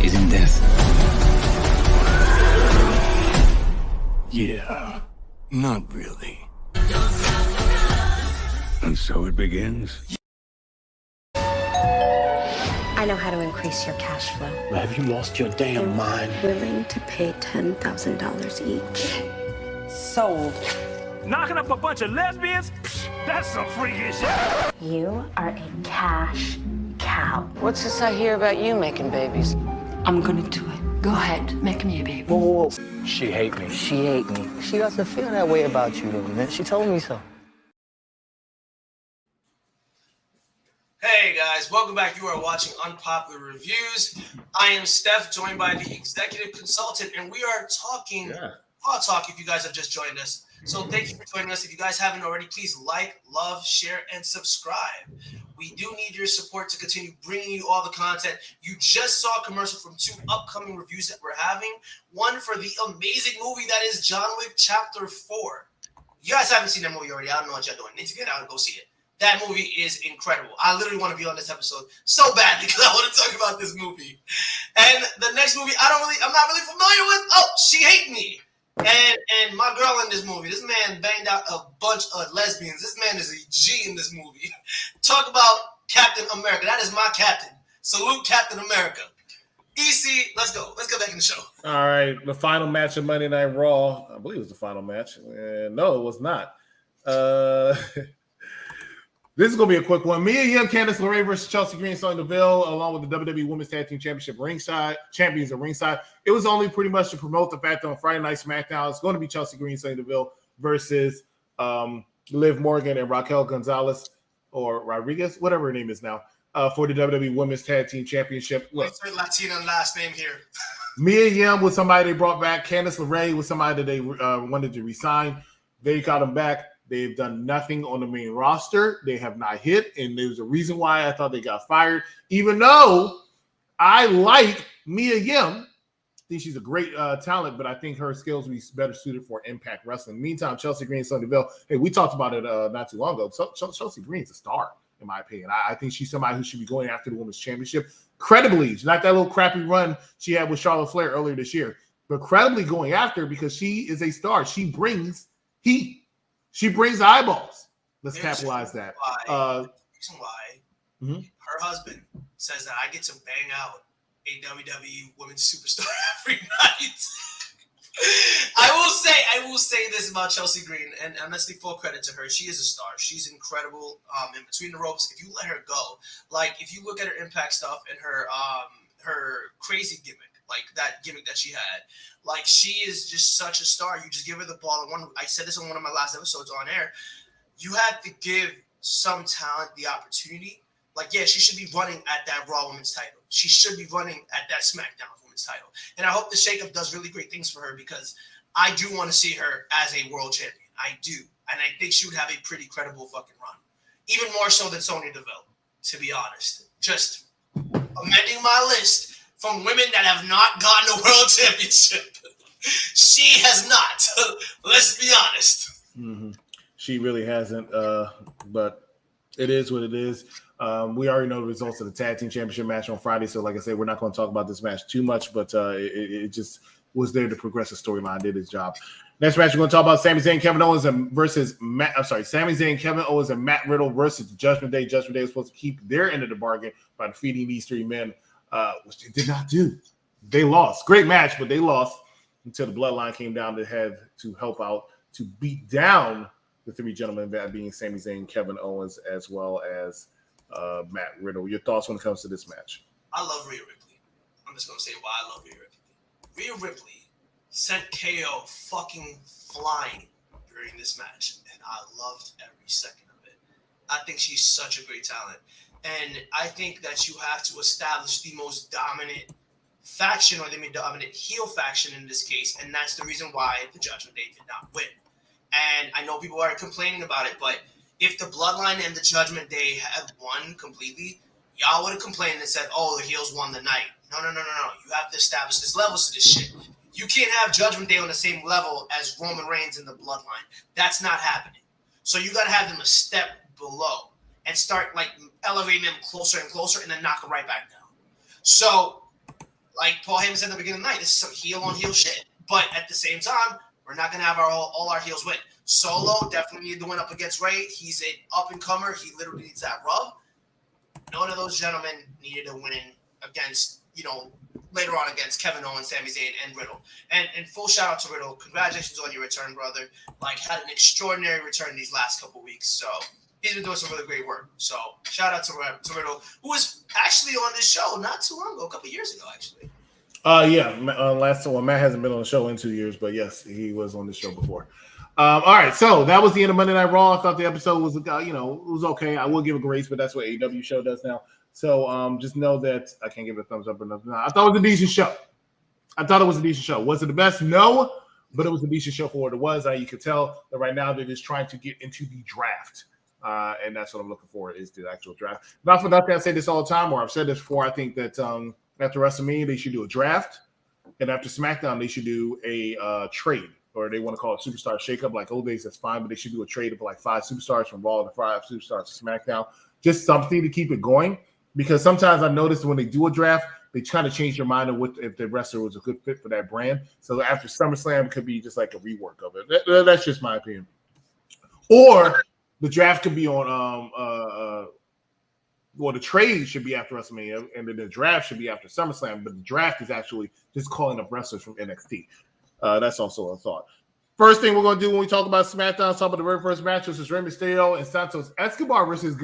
is in death. Yeah, not really. And so it begins. I know how to increase your cash flow. Have you lost your damn mind? Willing to pay $10,000 each. Sold. Knocking up a bunch of lesbians? That's some freaky shit. You are a cash cow. What's this I hear about you making babies? I'm gonna do it. Go ahead, make me a baby. Whoa. She hate me. She hate me. She doesn't feel that way about you, though, man. She told me so. Hey guys, welcome back. You are watching Unpopular Reviews. I am Steph, joined by the executive consultant, and we are talking Raw Talk if you guys have just joined us. So thank you for joining us. If you guys haven't already, please like, love, share, and subscribe. We do need your support to continue bringing you all the content. You just saw a commercial from 2 upcoming reviews that we're having. One for the amazing movie that is John Wick Chapter 4. You guys haven't seen that movie already. I don't know what y'all doing. Need to get out and go see it. That movie is incredible. I literally want to be on this episode so bad because I want to talk about this movie. And the next movie, I'm not really familiar with. Oh, She Hate Me. And my girl in this movie, this man banged out a bunch of lesbians. This man is a G in this movie. Talk about Captain America. That is my captain. Salute Captain America. EC, let's go. Let's go back in the show. All right, the final match of Monday Night Raw. I believe it was the final match. No, it was not. This is going to be a quick one. Mia Yim, Candice LeRae versus Chelsea Green, Sonya Deville, along with the WWE Women's Tag Team Championship champions at ringside. It was only pretty much to promote the fact that on Friday Night SmackDown, it's going to be Chelsea Green, Sonya Deville versus Liv Morgan and Raquel Gonzalez or Rodriguez, whatever her name is now. for the WWE Women's Tag Team Championship. Look, Latina last name here. Mia Yim was somebody they brought back. Candice LeRae was somebody that they wanted to resign. They got them back. They've done nothing on the main roster. They have not hit, and there's a reason why I thought they got fired. Even though I like Mia Yim, I think she's a great talent, but I think her skills would be better suited for Impact Wrestling. Meantime, Chelsea Green and Sonya Deville, hey, we talked about it not too long ago. Chelsea Green's a star, in my opinion. I think she's somebody who should be going after the Women's Championship. Credibly, not that little crappy run she had with Charlotte Flair earlier this year, but credibly going after her because she is a star. She brings heat. She brings eyeballs. Let's capitalize that. Reason why her husband says that I get to bang out a WWE women's superstar every night. I will say this about Chelsea Green, and honestly, full credit to her. She is a star. She's incredible. In between the ropes, if you let her go, like if you look at her Impact stuff and her crazy gimmick, like that gimmick that she had, like she is just such a star. You just give her the ball. And I said this on one of my last episodes on air. You have to give some talent the opportunity. Like, yeah, she should be running at that Raw Women's title. She should be running at that SmackDown Women's title. And I hope the shakeup does really great things for her because I do want to see her as a world champion. I do. And I think she would have a pretty credible fucking run. Even more so than Sonya Deville, to be honest. Just amending my list from women that have not gotten a world championship. She has not. Let's be honest. Mm-hmm. She really hasn't. But it is what it is. We already know the results of the tag team championship match on Friday. So like I said, we're not going to talk about this match too much, but it just was there to progress the storyline, did its job. Next match, we're going to talk about Sami Zayn, Kevin Owens Sami Zayn, Kevin Owens, and Matt Riddle versus the Judgment Day. Judgment Day was supposed to keep their end of the bargain by defeating these three men, which they did not do. They lost. Great match, but they lost until the Bloodline came down to have to help out to beat down the three gentlemen, that being Sami Zayn, Kevin Owens, as well as Matt Riddle. Your thoughts when it comes to this match? I love Rhea Ripley. I'm just going to say why I love Rhea Ripley. Rhea Ripley sent KO fucking flying during this match, and I loved every second of it. I think she's such a great talent, and I think that you have to establish the most dominant faction or the dominant heel faction in this case, and that's the reason why the Judgment Day did not win. And I know people are complaining about it, but if the Bloodline and the Judgment Day had won completely, y'all would have complained and said, oh, the heels won the night. No. You have to establish this levels to this shit. You can't have Judgment Day on the same level as Roman Reigns in the Bloodline. That's not happening. So you got to have them a step below and start like elevating them closer and closer and then knock them right back down. So like Paul Heyman said at the beginning of the night, this is some heel on heel shit. But at the same time, we're not going to have all our heels win. Solo definitely needed to win up against Ray. He's an up-and-comer. He literally needs that rub. None of those gentlemen needed to win against, later on against Kevin Owens, Sami Zayn, and Riddle. And full shout-out to Riddle. Congratulations on your return, brother. Like, had an extraordinary return these last couple weeks. So he's been doing some really great work. So shout-out to Riddle, who was actually on this show not too long ago, a couple years ago, actually. Last one. Matt hasn't been on the show in 2 years, but yes, he was on the show before. All right, so that was the end of Monday Night Raw. I thought the episode was, it was okay. I will give a grace, but that's what AEW show does now. So just know that I can't give it a thumbs up or nothing. I thought it was a decent show. Was it the best? No, but it was a decent show for what it was. You could tell that right now they're just trying to get into the draft. And that's what I'm looking for is the actual draft. Not for nothing, I say this all the time, or I've said this before. I think that after WrestleMania, they should do a draft. And after SmackDown, they should do a trade. Or they want to call it superstar shakeup, like old days, that's fine. But they should do a trade of like 5 superstars from Raw and 5 superstars to SmackDown. Just something to keep it going. Because sometimes I noticed when they do a draft, they kind of change their mind of if the wrestler was a good fit for that brand. So after SummerSlam, it could be just like a rework of it. That's just my opinion. Or the draft could be on the trade should be after WrestleMania, and then the draft should be after SummerSlam. But the draft is actually just calling up wrestlers from NXT. That's also a thought. First thing we're going to do when we talk about SmackDown, talk about the very first match, which is Rey Mysterio and Santos Escobar versus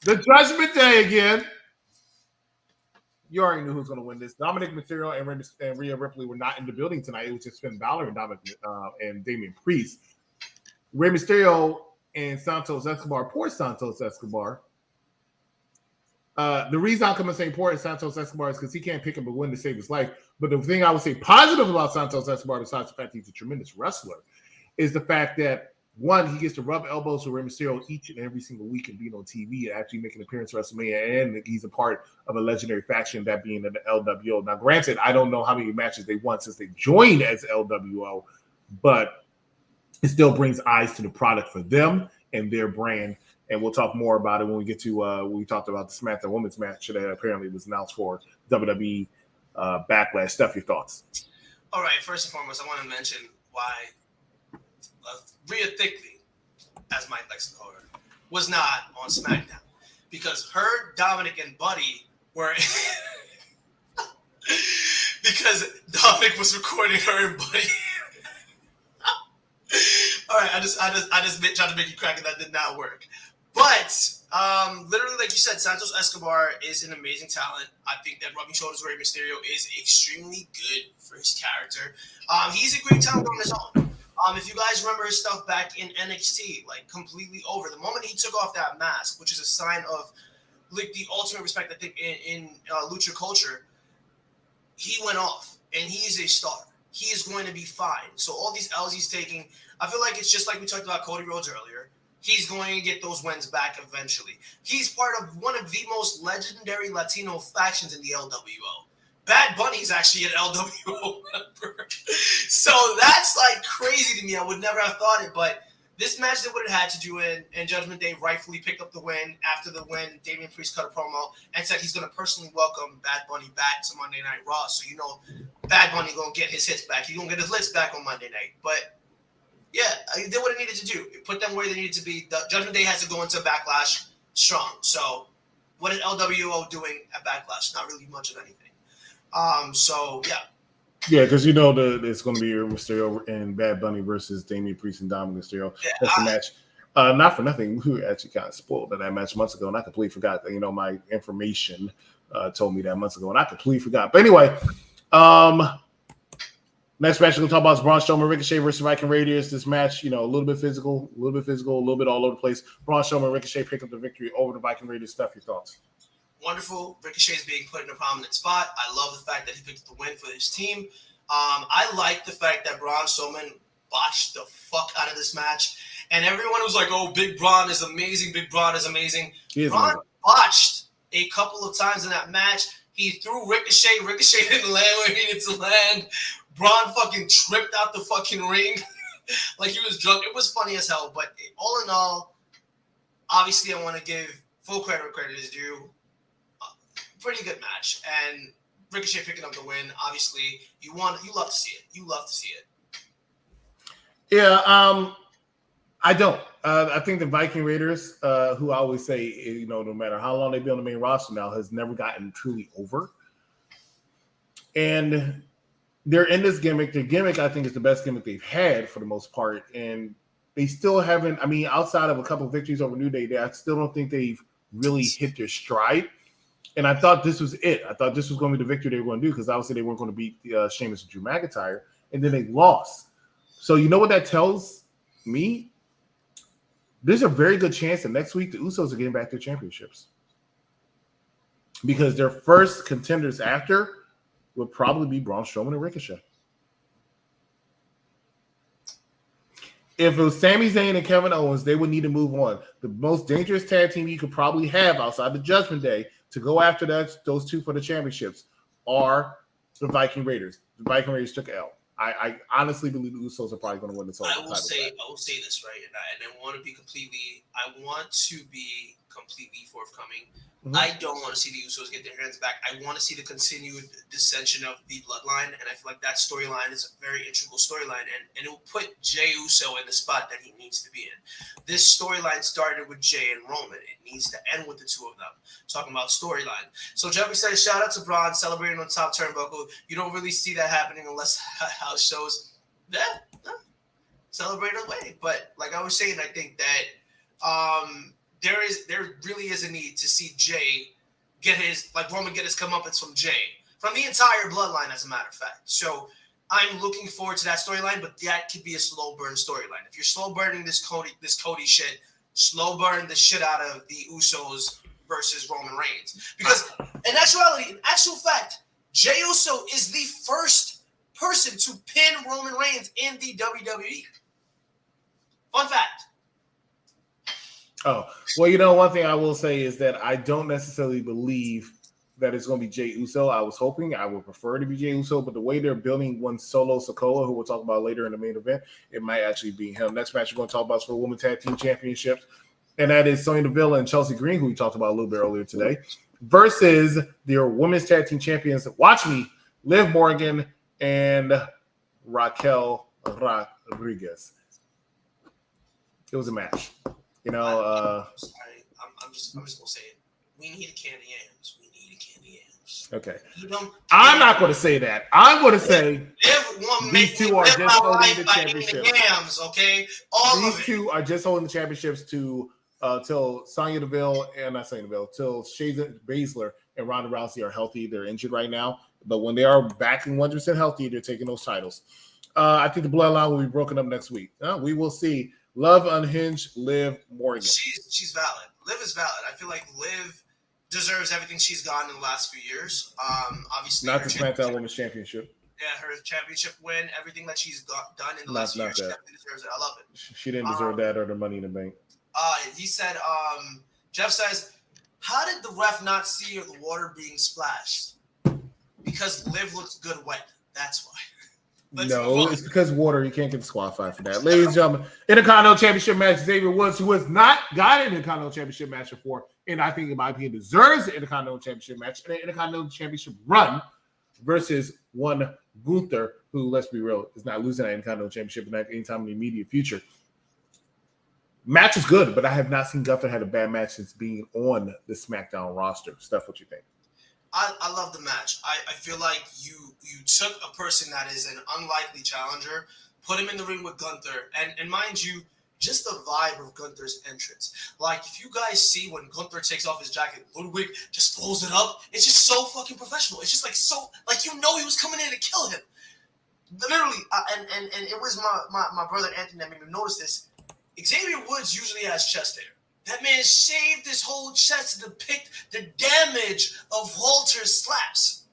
the Judgment Day again. You already knew who's going to win this. Dominic Mysterio and Rhea Ripley were not in the building tonight. It was just Finn Balor and Damian Priest. Rey Mysterio and Santos Escobar, poor Santos Escobar, The reason I'm coming to say important Santos Escobar is because he can't pick up a win to save his life. But the thing I would say positive about Santos Escobar, besides the fact he's a tremendous wrestler, is the fact that, one, he gets to rub elbows with Rey Mysterio each and every single week and being on TV and actually making an appearance at WrestleMania, and he's a part of a legendary faction, that being the LWO. Now, granted, I don't know how many matches they won since they joined as LWO, but it still brings eyes to the product for them and their brand. And we'll talk more about it when we get to when we talked about the SmackDown Women's match that apparently was announced for WWE Backlash. Steph, your thoughts? All right. First and foremost, I want to mention why Rhea Thickly, as Mike likes to call her, was not on SmackDown, because her, Dominic, and Buddy were because Dominic was recording her and Buddy. All right, I just tried to make you crack, and that did not work. But literally, like you said, Santos Escobar is an amazing talent. I think that rubbing shoulders with Rey Mysterio is extremely good for his character. He's a great talent on his own. If you guys remember his stuff back in NXT, like completely over. The moment he took off that mask, which is a sign of like the ultimate respect, I think, in lucha culture, he went off, and he's a star. He is going to be fine. So all these L's he's taking, I feel like it's just like we talked about Cody Rhodes earlier. He's going to get those wins back eventually. He's part of one of the most legendary Latino factions in the LWO. Bad Bunny's actually an LWO member. So that's like crazy to me. I would never have thought it, but this match they would have had to do in Judgment Day rightfully picked up the win. After the win, Damian Priest cut a promo and said he's going to personally welcome Bad Bunny back to Monday Night Raw. So, you know, Bad Bunny going to get his hits back. He's going to get his licks back on Monday night. But yeah, they did what it needed to do. It put them where they needed to be. The Judgment Day has to go into Backlash strong. So what is LWO doing at Backlash? Not really much of anything. So yeah. Yeah, because you know it's going to be Mysterio and Bad Bunny versus Damian Priest and Dominic Mysterio. Yeah, that's the match. Not for nothing, we were actually kind of spoiled at that match months ago, and I completely forgot that. You know, my information told me that months ago, and I completely forgot. But anyway, next match we're going to talk about is Braun Strowman, Ricochet versus Viking Raiders. This match, you know, a little bit physical, a little bit all over the place. Braun Strowman and Ricochet pick up the victory over the Viking Raiders. Stuff, your thoughts? Wonderful. Ricochet is being put in a prominent spot. I love the fact that he picked up the win for his team. I like the fact that Braun Strowman botched the fuck out of this match. And everyone was like, oh, Big Braun is amazing. Big Braun is amazing. Braun botched a couple of times in that match. He threw Ricochet. Ricochet didn't land where he needed to land. Braun fucking tripped out the fucking ring like he was drunk. It was funny as hell. But all in all, obviously I want to give full credit where credit is due. Pretty good match. And Ricochet picking up the win. Obviously, you love to see it. You love to see it. Yeah, I don't. I think the Viking Raiders, who I always say, you know, no matter how long they've been on the main roster now, has never gotten truly over. And they're in this gimmick. Their gimmick, I think, is the best gimmick they've had for the most part. And they still haven't, I mean, outside of a couple of victories over New Day, I still don't think they've really hit their stride. And I thought this was it. I thought this was going to be the victory they were going to do, because obviously they weren't going to beat Sheamus and Drew McIntyre. And then they lost. So you know what that tells me? There's a very good chance that next week the Usos are getting back their championships, because their first contenders after would probably be Braun Strowman and Ricochet. If it was Sami Zayn and Kevin Owens, they would need to move on. The most dangerous tag team you could probably have outside the Judgment Day to go after those two for the championships are the Viking Raiders. The Viking Raiders took L. I honestly believe the Usos are probably going to win the title. I will say this right, and I want to be completely forthcoming. Mm-hmm. I don't want to see the Usos get their hands back. I want to see the continued dissension of the bloodline, and I feel like that storyline is a very integral storyline, and it will put Jey Uso in the spot that he needs to be in. This storyline started with Jey and Roman. It needs to end with the two of them. Talking about storyline. So Jeffrey said, shout out to Braun celebrating on top turnbuckle. You don't really see that happening unless house shows. Celebrate away. But like I was saying, I think that there really is a need to see Jey get Roman get his comeuppance from Jey, from the entire bloodline, as a matter of fact. So I'm looking forward to that storyline, but that could be a slow burn storyline. If you're slow burning this Cody shit, slow burn the shit out of the Usos versus Roman Reigns. Because in actual fact, Jey Uso is the first person to pin Roman Reigns in the WWE. Fun fact. Oh, well, one thing I will say is that I don't necessarily believe that it's going to be Jey Uso. I was hoping, I would prefer to be Jey Uso, but the way they're building one Solo Sikoa, who we'll talk about later in the main event, it might actually be him. Next match we're going to talk about is for the Women's Tag Team Championships, and that is Sonya Deville and Chelsea Green, who we talked about a little bit earlier today, versus their Women's Tag Team Champions, watch me, Liv Morgan and Raquel Rodriguez. It was a match. I'm just gonna say it. We need a can of yams. Okay. I'm not going to say that. I'm going to say these two are just holding the championship. Yams, okay? These two are just holding the championships till Sonya Deville and not Sonya Deville, till Shayna Baszler and Ronda Rousey are healthy. They're injured right now, but when they are back and 100% healthy, they're taking those titles. I think the bloodline will be broken up next week. We will see. Love unhinged Liv Morgan. She's valid. Liv is valid. I feel like Liv deserves everything she's gotten in the last few years. Obviously, not the SmackDown Women's Championship. Yeah, her championship win, everything that she's done in the last few years, she definitely deserves it. I love it. She didn't deserve that or the Money in the Bank. He said, Jeff says, how did the ref not see the water being splashed? Because Liv looks good wet. That's why. No, it's because water. You can't get disqualified for that. Ladies and gentlemen, Intercontinental Championship match, Xavier Woods, who has not got an Intercontinental Championship match before, and I think, in my opinion, deserves the Intercontinental Championship match and an Intercontinental Championship run versus one Gunther, who, let's be real, is not losing that Intercontinental Championship anytime in the immediate future. Match is good, but I have not seen Gunther had a bad match since being on the SmackDown roster. Steph, what you think? I love the match. I feel like you took a person that is an unlikely challenger, put him in the ring with Gunther, and mind you, just the vibe of Gunther's entrance. Like, if you guys see when Gunther takes off his jacket, Ludwig just folds it up. It's just so fucking professional. It's just like he was coming in to kill him. Literally, and it was my brother Anthony that made me notice this. Xavier Woods usually has chest hair. That man shaved his whole chest to depict the damage of Walter's slaps.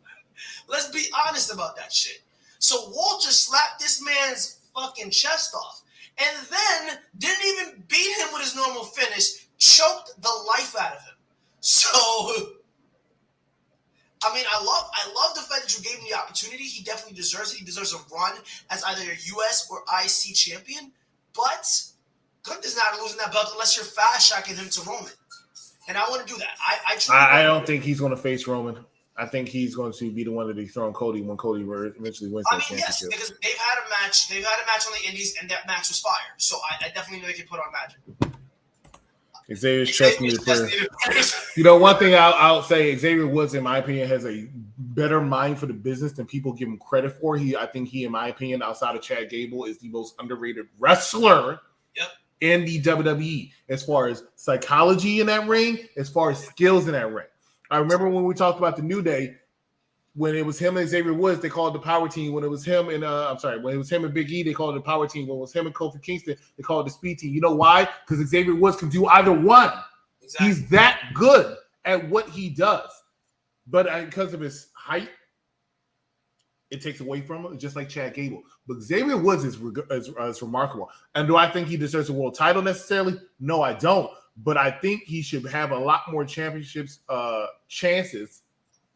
Let's be honest about that shit. So Walter slapped this man's fucking chest off and then didn't even beat him with his normal finish, choked the life out of him. So, I mean, I love the fact that you gave him the opportunity. He definitely deserves it. He deserves a run as either a US or IC champion, but Gunther's not losing that belt unless you're fast-tracking him to Roman. And I want to do that. I don't think he's going to face Roman. I think he's going to be the one to dethrone Cody when Cody eventually wins that championship. Yes, because they've had a match. They've had a match on the Indies, and that match was fire. So I definitely know they can put on Magic. Xavier's chest needed prayer. One thing I'll say, Xavier Woods, in my opinion, has a better mind for the business than people give him credit for. I think he, in my opinion, outside of Chad Gable, is the most underrated wrestler. Yep. In the WWE, as far as psychology in that ring, as far as skills in that ring. I remember when we talked about the New Day, when it was him and Xavier Woods, they called it the Power Team. When it was him and when it was him and Big E, they called it the Power Team. When it was him and Kofi Kingston, they called it the Speed Team. You know why? Because Xavier Woods can do either one. Exactly. He's that good at what he does. But because of his height, it takes away from him, just like Chad Gable. But Xavier Woods is remarkable. And do I think he deserves a world title necessarily? No, I don't. But I think he should have a lot more championships chances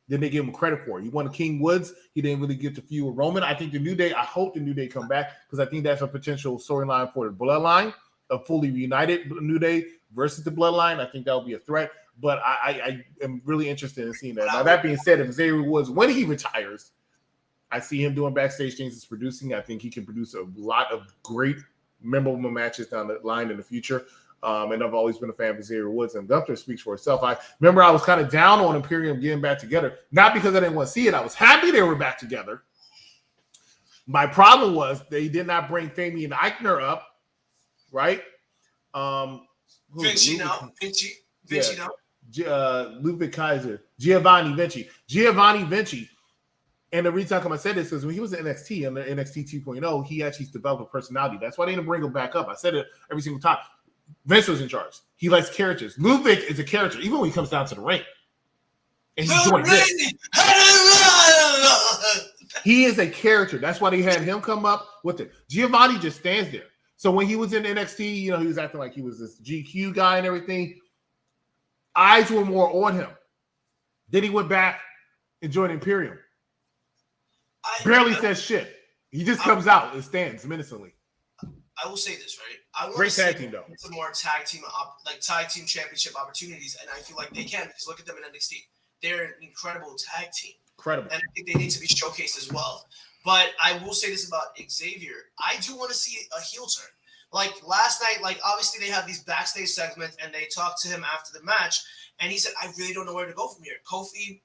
than they give him credit for. He won King Woods. He didn't really get to feud with Roman. I think the New Day, I hope the New Day come back because I think that's a potential storyline for the Bloodline, a fully reunited New Day versus the Bloodline. I think that would be a threat. But I am really interested in seeing that. Now, that being said, if Xavier Woods, when he retires, I see him doing backstage things as producing. I think he can produce a lot of great, memorable matches down the line in the future. And I've always been a fan of Xavier Woods, and Gunther speaks for itself. I remember I was kind of down on Imperium getting back together, not because I didn't want to see it. I was happy they were back together. My problem was they did not bring Fabian Eichner up, right? Vinci now. Ludwig Kaiser. Giovanni Vinci. And the reason I said this is when he was in NXT, and the NXT 2.0, he actually developed a personality. That's why they didn't bring him back up. I said it every single time. Vince was in charge. He likes characters. Ludwig is a character, even when he comes down to the ring. And he's doing this. He is a character. That's why they had him come up with it. Giovanni just stands there. So when he was in NXT, he was acting like he was this GQ guy and everything. Eyes were more on him. Then he went back and joined Imperium. Barely says shit. He just comes out and stands menacingly. I will say this, right? I want Great to tag team, though. Some more tag team championship opportunities, and I feel like they can because look at them in NXT. They're an incredible tag team. Incredible. And I think they need to be showcased as well. But I will say this about Xavier. I do want to see a heel turn. Like last night, like obviously they have these backstage segments and they talked to him after the match. And he said, I really don't know where to go from here. Kofi,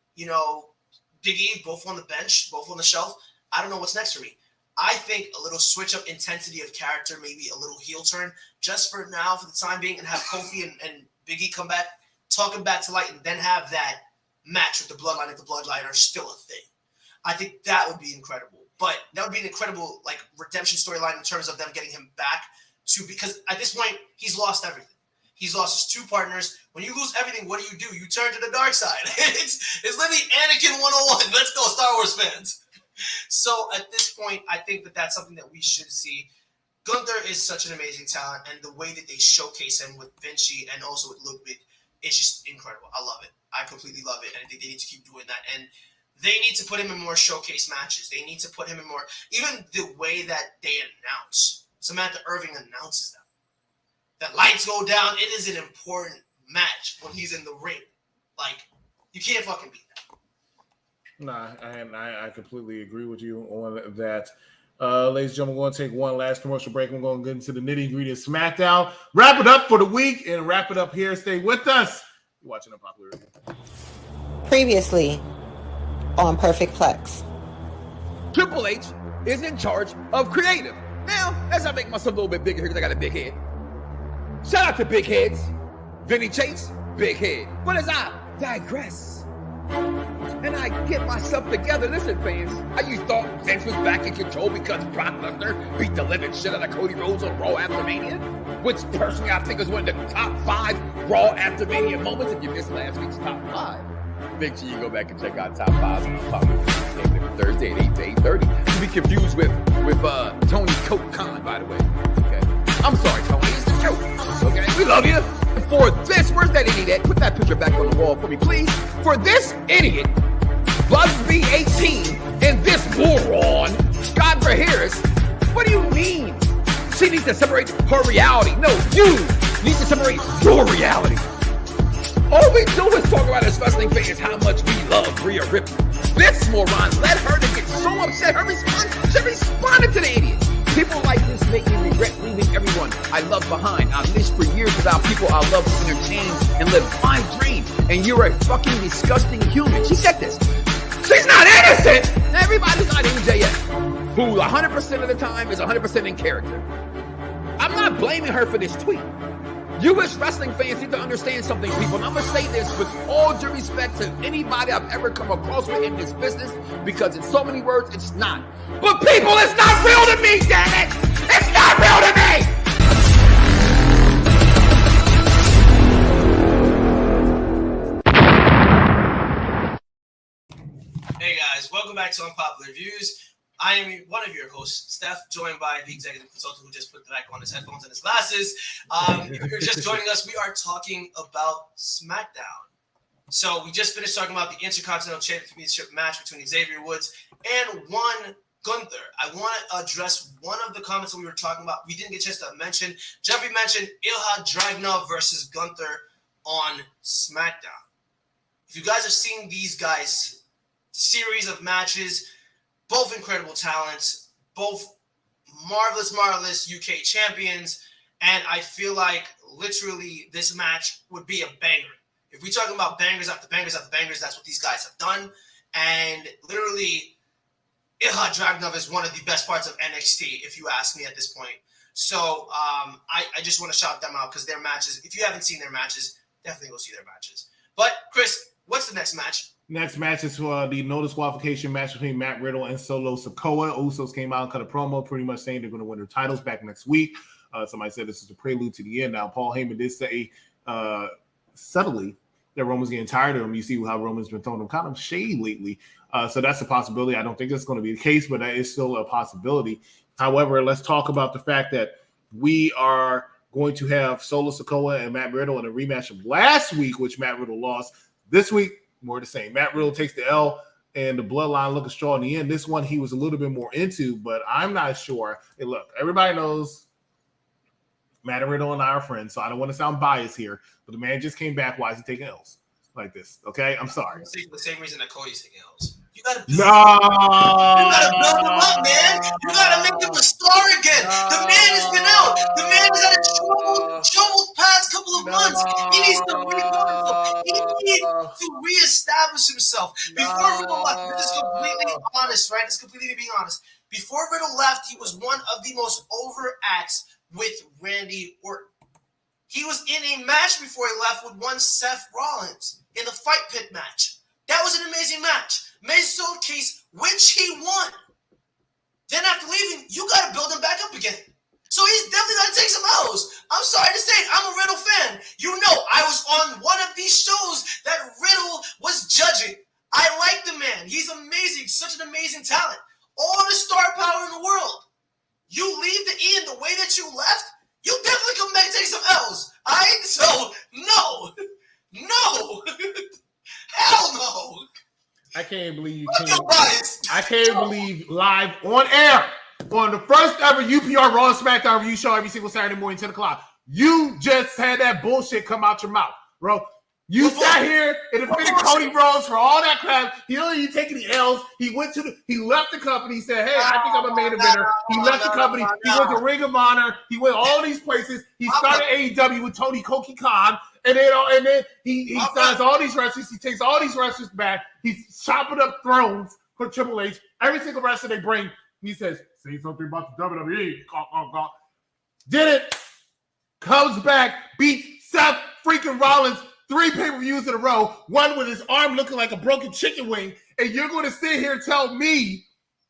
Big E, both on the bench, both on the shelf. I don't know what's next for me. I think a little switch up intensity of character, maybe a little heel turn just for now, for the time being, and have Kofi and Big E come back, talking back to light, and then have that match with the Bloodline if the Bloodline are still a thing. I think that would be incredible. But that would be an incredible redemption storyline in terms of them getting him back because at this point he's lost everything. He's lost his two partners. When you lose everything, what do? You turn to the dark side. It's literally Anakin 101. Let's go, Star Wars fans. So at this point, I think that that's something that we should see. Gunther is such an amazing talent, and the way that they showcase him with Vinci and also with Ludwig is just incredible. I love it. I completely love it, and I think they need to keep doing that. And they need to put him in more showcase matches. They need to put him in more, even the way that they announce. Samantha Irving announces them. That lights go down. It is an important match when he's in the ring. You can't fucking beat that. Nah, I completely agree with you on that. Ladies and gentlemen, we're going to take one last commercial break. We're going to get into the nitty-gritty of SmackDown. Wrap it up for the week and wrap it up here. Stay with us. You're watching Unpopular Review. Previously on Perfect Plex. Triple H is in charge of creative. Now, as I make myself a little bit bigger here because I got a big head. Shout out to big heads. Vinny Chase, big head. But as I digress and I get myself together, listen, fans, you thought Vince was back in control because Brock Lesnar beat the living shit out of Cody Rhodes on Raw after Mania? Which personally I think is one of the top 5 Raw after Mania moments. If you missed last week's top 5, make sure you go back and check out top 5 on Popular Thursday at 8 to 8:30. To be confused with Tony Coke Khan, by the way. Okay, I'm sorry, Tony. It's the truth. Okay, we love you. For this, where's that idiot at? Put that picture back on the wall for me, please. For this idiot, Busby 18, and this moron, Scott Harris, what do you mean? She needs to separate her reality. No, you need to separate your reality. All we do is talk about as wrestling fans how much we love Rhea Ripley. This moron led her to get so upset. She responded to the idiot. People like this make me regret leaving everyone I love behind. I've lived for years without people I love to entertain and live my dream. And you're a fucking disgusting human. She said this. She's not innocent! Everybody's not MJF, who 100% of the time is 100% in character. I'm not blaming her for this tweet. You as wrestling fans need to understand something, people. And I'm going to say this with all due respect to anybody I've ever come across with in this business, because in so many words, it's not. But people, it's not real to me, damn it! It's not real to me! Hey guys, welcome back to Unpopular Views. I am one of your hosts, Steph, joined by the executive consultant who just put back on his headphones and his glasses. If you're just joining us, we are talking about SmackDown. So we just finished talking about the Intercontinental Championship match between Xavier Woods and one Gunther. I want to address one of the comments that we were talking about. We didn't get a chance to mention. Jeffrey mentioned Ilja Dragunov versus Gunther on SmackDown. If you guys have seen these guys' series of matches, both incredible talents, both marvelous UK champions, and I feel like literally this match would be a banger. If we're talking about bangers after bangers after bangers, that's what these guys have done. And literally, Ilja Dragunov is one of the best parts of NXT, if you ask me at this point. So I just want to shout them out because their matches, if you haven't seen their matches, definitely go see their matches. But Chris, what's the next match? Next match is for the no disqualification match between Matt Riddle and Solo Sikoa. Usos came out and cut a promo pretty much saying they're going to win their titles back next week. Somebody said this is the prelude to the end. Now, Paul Heyman did say subtly that Roman's getting tired of him. You see how Roman's been throwing him kind of shade lately. So that's a possibility. I don't think that's going to be the case, but that is still a possibility. However, let's talk about the fact that we are going to have Solo Sikoa and Matt Riddle in a rematch of last week, which Matt Riddle lost. This week, more the same. Matt Riddle takes the L, and the bloodline looking strong in the end. This one he was a little bit more into, but I'm not sure. Hey, look, everybody knows Matt Riddle and I are friends, so I don't want to sound biased here, but the man just came back. Why is he taking L's like this? Okay, I'm sorry. The same reason that Cody's taking L's. You gotta build him up, man. You gotta make him a star again. The man has been out. The man has had a troubled past couple of months. He needs to rebuild himself. He needs to reestablish himself. Before Riddle left, this is completely honest, right? It's completely being honest. Before Riddle left, he was one of the most over acts with Randy Orton. He was in a match before he left with one Seth Rollins in the Fight Pit match. That was an amazing match. Amazing showcase, which he won. Then after leaving, you got to build him back up again. So he's definitely got to take some L's. I'm sorry to say it. I'm a Riddle fan. You know, I was on one of these shows that Riddle was judging. I like the man. He's amazing. Such an amazing talent. All the star power in the world. You leave the E in the way that you left, you definitely come back and take some L's. All right? So, no. No. Hell no. I can't believe you came. I can't believe live on air on the first ever UPR Raw and Smackdown review show every single Saturday morning, 10 o'clock. You just had that bullshit come out your mouth, bro. You sat here and defended Cody Rhodes for all that crap. He don't even take any L's. He left the company. He said, "Hey, I think I'm a main eventer." He left the company. He went to Ring of Honor. He went all these places. He started AEW with Tony Koki Khan, and then he signs all these wrestlers. He takes all these wrestlers back. He's chopping up thrones for Triple H. Every single wrestler they bring, he says, "Say something about the WWE." Did it? Comes back, beats Seth freaking Rollins. 3 pay-per-views in a row, one with his arm looking like a broken chicken wing, and you're going to sit here and tell me,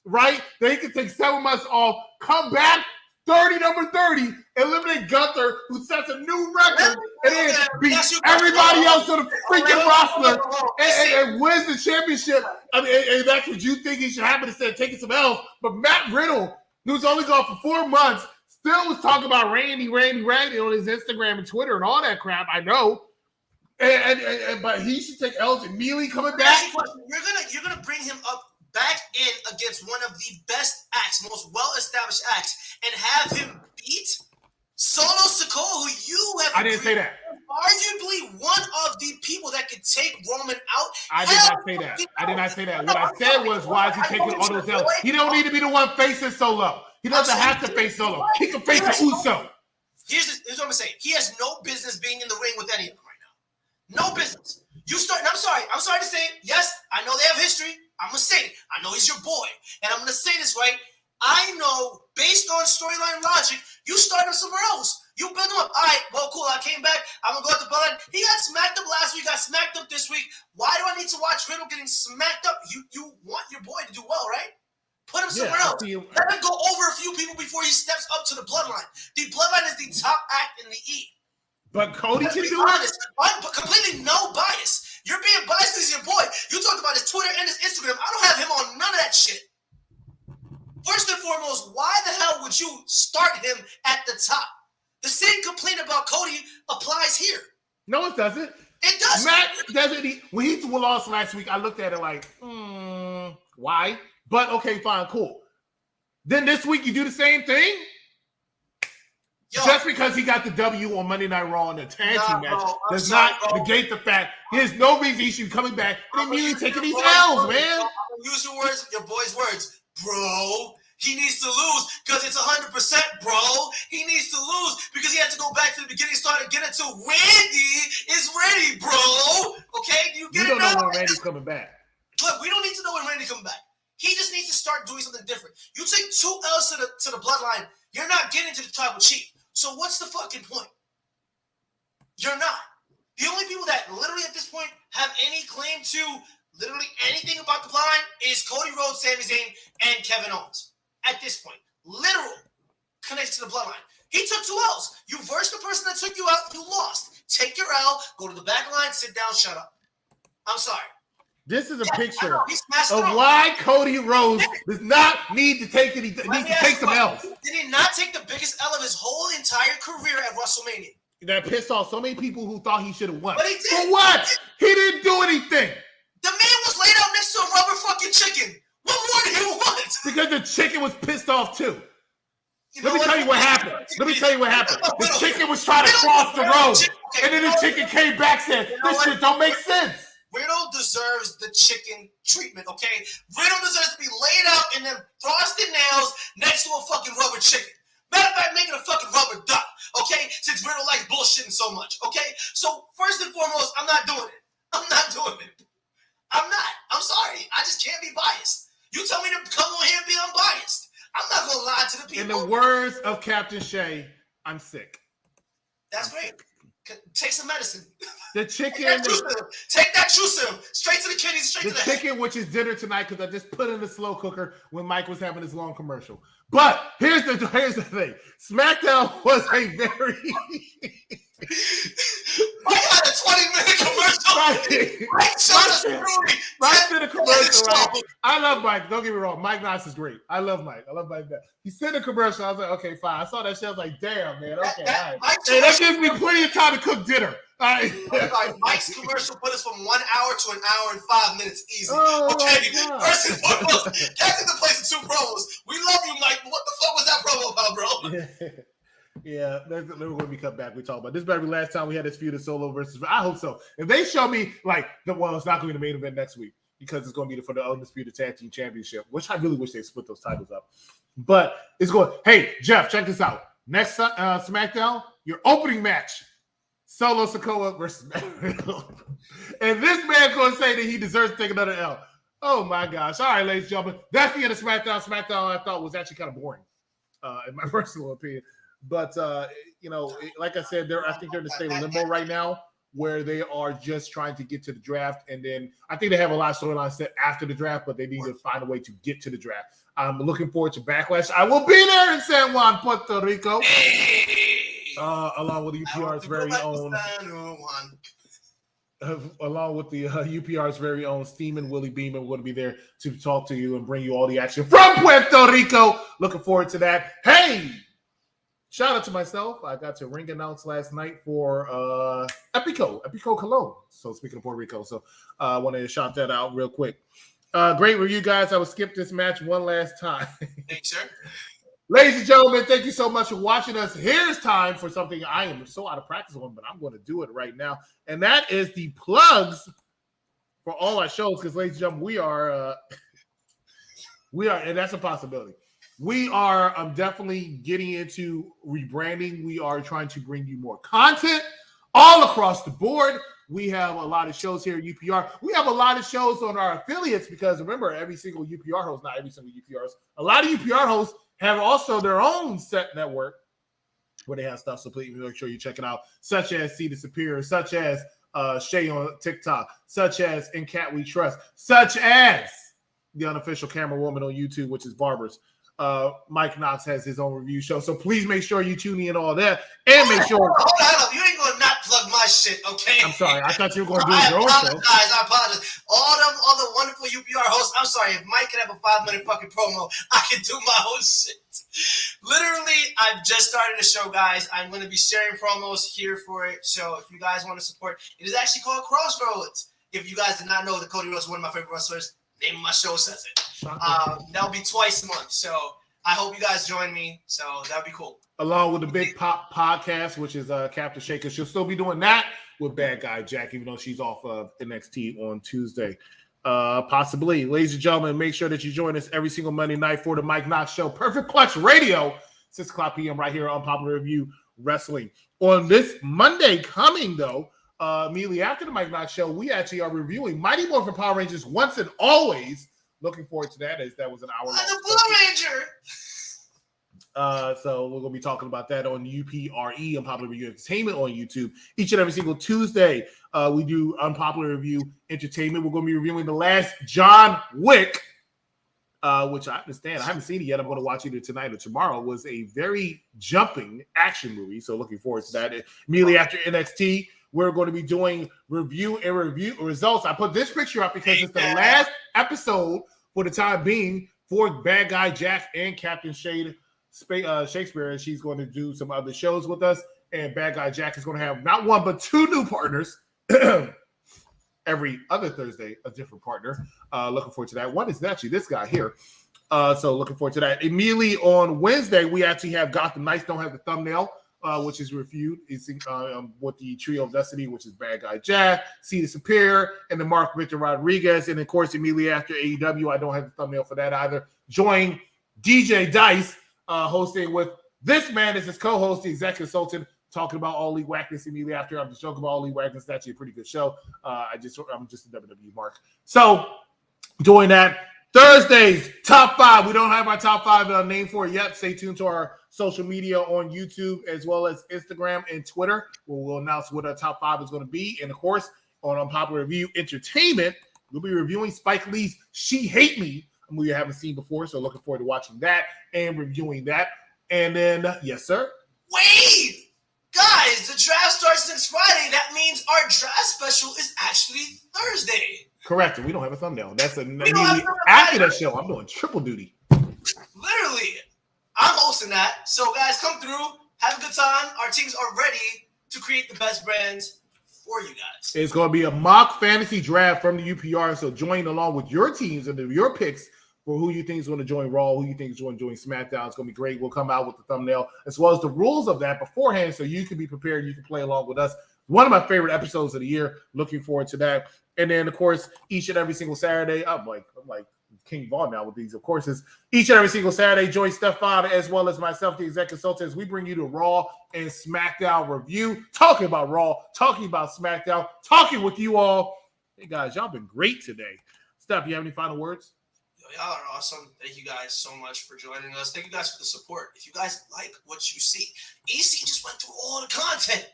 right, that he can take 7 months off, come back, 30 number 30, eliminate Gunther, who sets a new record, and then beat everybody else on the freaking roster, and wins the championship. I mean, and that's what you think he should happen instead of taking some L's. But Matt Riddle, who's only gone for 4 months, still was talking about Randy on his Instagram and Twitter and all that crap, I know. But he should take L's immediately coming back. You're gonna bring him up back in against one of the best acts, most well-established acts, and have him beat Solo Sikoa, who you have. I didn't say that. Arguably one of the people that could take Roman out. I did not say that. I did not say that. What I said was, why is he taking all those L's? He don't need to be the one facing Solo. He doesn't have to face Solo. He can face the Uso. Here's what I'm gonna say. He has no business being in the ring with any of them. No business. And I'm sorry to say it. Yes, I know they have history. I'm going to say it. I know he's your boy. And I'm going to say this, right? I know, based on storyline logic, you start him somewhere else. You build him up. All right, well, cool. I came back. I'm going to go at the bloodline. He got smacked up last week. Got smacked up this week. Why do I need to watch Riddle getting smacked up? You want your boy to do well, right? Put him somewhere else. Let him go over a few people before he steps up to the bloodline. The bloodline is the top act in the E. But Cody can do honest, but completely no bias. You're being biased because he's your boy. You talked about his Twitter and his Instagram. I don't have him on none of that shit. First and foremost, why the hell would you start him at the top? The same complaint about Cody applies here. No, it doesn't. It does. Matt doesn't. When he lost last week, I looked at it like, why? But okay, fine, cool. Then this week you do the same thing? Just because he got the W on Monday Night Raw in the tag team match does not negate the fact there's no reason he should be coming back and immediately taking these L's, man. Use your words, your boy's words. Bro, he needs to lose because it's 100%, bro. He needs to lose because he has to go back to the beginning, start again until Randy is ready, bro. Okay? You don't know when Randy's coming back. Look, we don't need to know when Randy's coming back. He just needs to start doing something different. You take 2 L's to the bloodline, you're not getting to the tribal chief. So what's the fucking point? You're not. The only people that literally at this point have any claim to literally anything about the bloodline is Cody Rhodes, Sami Zayn, and Kevin Owens. At this point, literal connection to the bloodline. He took 2 L's. You versed the person that took you out, you lost. Take your L, go to the back line, sit down, shut up. I'm sorry. This is a picture of why why Cody Rhodes does not need to take it. He needs to take some L's. Did he not take the biggest L of his whole entire career at WrestleMania? That pissed off so many people who thought he should have won. But he did. For what? He didn't do anything. The man was laid out next to a rubber fucking chicken. What more do you want? Because the chicken was pissed off too. Let me tell you what happened. The chicken was trying to cross the road. And then the chicken came back and said, this shit don't make sense. Riddle deserves the chicken treatment, okay? Riddle deserves to be laid out in them frosted nails next to a fucking rubber chicken. Matter of fact, make it a fucking rubber duck, okay? Since Riddle likes bullshitting so much, okay? So, first and foremost, I'm not doing it. I'm sorry. I just can't be biased. You tell me to come on here and be unbiased. I'm not going to lie to the people. In the words of Captain Shay, I'm sick. That's great. Take some medicine. The chicken. Take that true serum. Straight to the kidneys, straight to the head. chicken, which is dinner tonight, because I just put in the slow cooker when Mike was having his long commercial. But here's the thing. SmackDown was a very... Mike had a 20-minute commercial. Mike did a commercial, right? I love Mike. Don't get me wrong. Mike Knox is great. I love Mike. He said a commercial. I was like, okay, fine. I saw that shit. I was like, damn, man. Okay, all right. Hey, that gives me plenty of time to cook dinner. All right. Mike's commercial put us from 1 hour to an hour and 5 minutes easy. Okay. First and foremost, catching the place in 2 promos. We love you, Mike. But what the fuck was that promo about, bro? Yeah, we're going to be cut back. We talk about this. Better be last time we had this feud of Solo versus. I hope so. If they show me it's not going to be the main event next week because it's going to be for the Undisputed Tag Team Championship, which I really wish they split those titles up. But it's going. Hey, Jeff, check this out. Next SmackDown, your opening match. Solo Sikoa versus Matt Riddle. And this man going to say that he deserves to take another L. Oh, my gosh. All right, ladies and gentlemen. That's the end of SmackDown. SmackDown, I thought, was actually kind of boring, in my personal opinion. But, like I said, I think they're in the state of limbo right now where they are just trying to get to the draft. And then I think they have a lot of storylines set after the draft, but they need to find a way to get to the draft. I'm looking forward to Backlash. I will be there in San Juan, Puerto Rico. Along with UPR's very own, UPR's very own Steamin' Willie Beeman. We're going to be there to talk to you and bring you all the action from Puerto Rico. Looking forward to that. Hey, shout out to myself. I got to ring announce last night for Epico Cologne. So speaking of Puerto Rico, so I wanted to shout that out real quick. Great review, guys. I will skip this match one last time. Thanks, sir. Ladies and gentlemen, thank you so much for watching us. Here's time for something I am so out of practice on, but I'm going to do it right now. And that is the plugs for all our shows. Because, ladies and gentlemen, we are, and that's a possibility. We are definitely getting into rebranding. We are trying to bring you more content all across the board. We have a lot of shows here at UPR. We have a lot of shows on our affiliates because, remember, every single UPR host, not every single UPR host, a lot of UPR hosts have also their own set network where they have stuff. So please make sure you check it out, such as See the Superior, such as Shay on TikTok, such as In Cat We Trust, such as the Unofficial Camera Woman on YouTube, which is Barbers. Mike Knox has his own review show. So please make sure you tune in all that and make sure. Hold on. You ain't going to not plug my shit, okay? I'm sorry. I thought you were going to do your own show. I apologize. All the wonderful UPR hosts. I'm sorry. If Mike could have a 5-minute fucking promo, I can do my own shit. Literally, I've just started a show, guys. I'm going to be sharing promos here for it. So if you guys want to support, it is actually called Crossroads. If you guys did not know that Cody Rhodes is one of my favorite wrestlers, name of my show says it. That'll be twice a month. So I hope you guys join me. So that'll be cool. Along with the Big Pop podcast, which is Captain Shaker. She'll still be doing that with Bad Guy Jack, even though she's off of NXT on Tuesday. Possibly. Ladies and gentlemen, make sure that you join us every single Monday night for the Mike Knox Show. Perfect Plex Radio, 6 o'clock p.m. right here on Popular Review Wrestling. On this Monday coming, though, immediately after the Mike Knox Show, we actually are reviewing Mighty Morphin Power Rangers Once and Always. Looking forward to that, as that was an hour long. The Blue Ranger! So we're going to be talking about that on UPRE, Unpopular Review Entertainment on YouTube. Each and every single Tuesday, we do Unpopular Review Entertainment. We're going to be reviewing the last John Wick which I understand. I haven't seen it yet. I'm going to watch either tonight or tomorrow. Was a very jumping action movie. So looking forward to that. Immediately after NXT, we're going to be doing review results. I put this picture up because it's the last episode for the time being for Bad Guy Jack and Captain Shakespeare. And she's going to do some other shows with us. And Bad Guy Jack is going to have not one, but 2 new partners. Every other Thursday, a different partner. Looking forward to that. One is actually this guy here. So looking forward to that. Immediately on Wednesday, we actually have Gotham Knights Don't Have the Thumbnail, which is reviewed. It's with the Trio of Destiny, which is Bad Guy Jack, Cedar Superior, and then Mark Victor Rodriguez. And of course, immediately after AEW, I don't have the thumbnail for that either. Join DJ Dice, hosting with this man as his co-host, the executive consultant, talking about All Elite Wackness immediately after. I'm just joking about All Elite Wackness. It's actually a pretty good show. I'm just a WWE mark. So doing that. Thursdays, top 5. We don't have our top 5 name for it yet. Stay tuned to our social media on YouTube as well as Instagram and Twitter, where we'll announce what our top 5 is going to be. And of course, on Unpopular Review Entertainment, we'll be reviewing Spike Lee's She Hate Me, a movie I haven't seen before. So looking forward to watching that and reviewing that. And then, yes, sir. Wait! Guys, the draft starts next Friday. That means our draft special is actually Thursday. Correct. We don't have a thumbnail. That's immediately after that show. I'm doing triple duty. Literally. I'm hosting that. So, guys, come through. Have a good time. Our teams are ready to create the best brands for you guys. It's going to be a mock fantasy draft from the UPR. So, join along with your teams and your picks for who you think is going to join Raw, who you think is going to join SmackDown. It's going to be great. We'll come out with the thumbnail as well as the rules of that beforehand so you can be prepared. You can play along with us. One of my favorite episodes of the year. Looking forward to that. And then, of course, each and every single Saturday, I'm like King Vaughn now with these, of course, is each and every single Saturday, join Stefan as well as myself, the executive consultant, as we bring you the Raw and SmackDown review, talking about Raw, talking about SmackDown, talking with you all. Hey, guys, y'all been great today. Steph, you have any final words? Y'all are awesome. Thank you guys so much for joining us. Thank you guys for the support. If you guys like what you see, EC just went through all the content.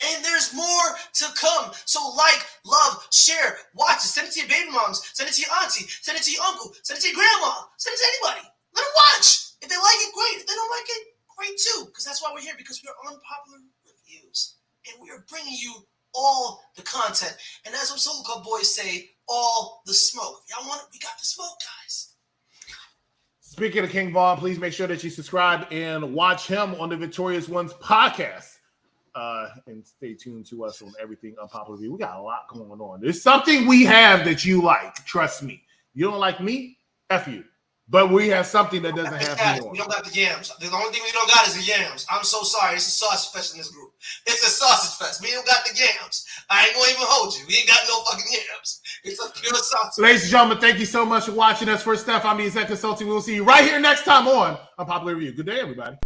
And there's more to come. So like, love, share, watch it. Send it to your baby moms. Send it to your auntie. Send it to your uncle. Send it to your grandma. Send it to anybody. Let them watch. If they like it, great. If they don't like it, great too. Because that's why we're here. Because we're Unpopular Reviews. And we are bringing you all the content. And as our Solo Club boys say, all the smoke. If y'all want it, we got the smoke, guys. Speaking of King Vaughn, please make sure that you subscribe and watch him on the Victorious Ones podcast. And stay tuned to us on everything Unpopular Review. We got a lot going on. There's something we have that you like. Trust me. You don't like me? F you. But we have something that doesn't have you on. We don't got the yams. The only thing we don't got is the yams. I'm so sorry. It's a sausage fest in this group. It's a sausage fest. We don't got the yams. I ain't gonna even hold you. We ain't got no fucking yams. It's a pure sausage. Ladies and gentlemen, thank you so much for watching us. For Steph, I'm the executive consultant. We'll see you right here next time on Unpopular Review. Good day, everybody.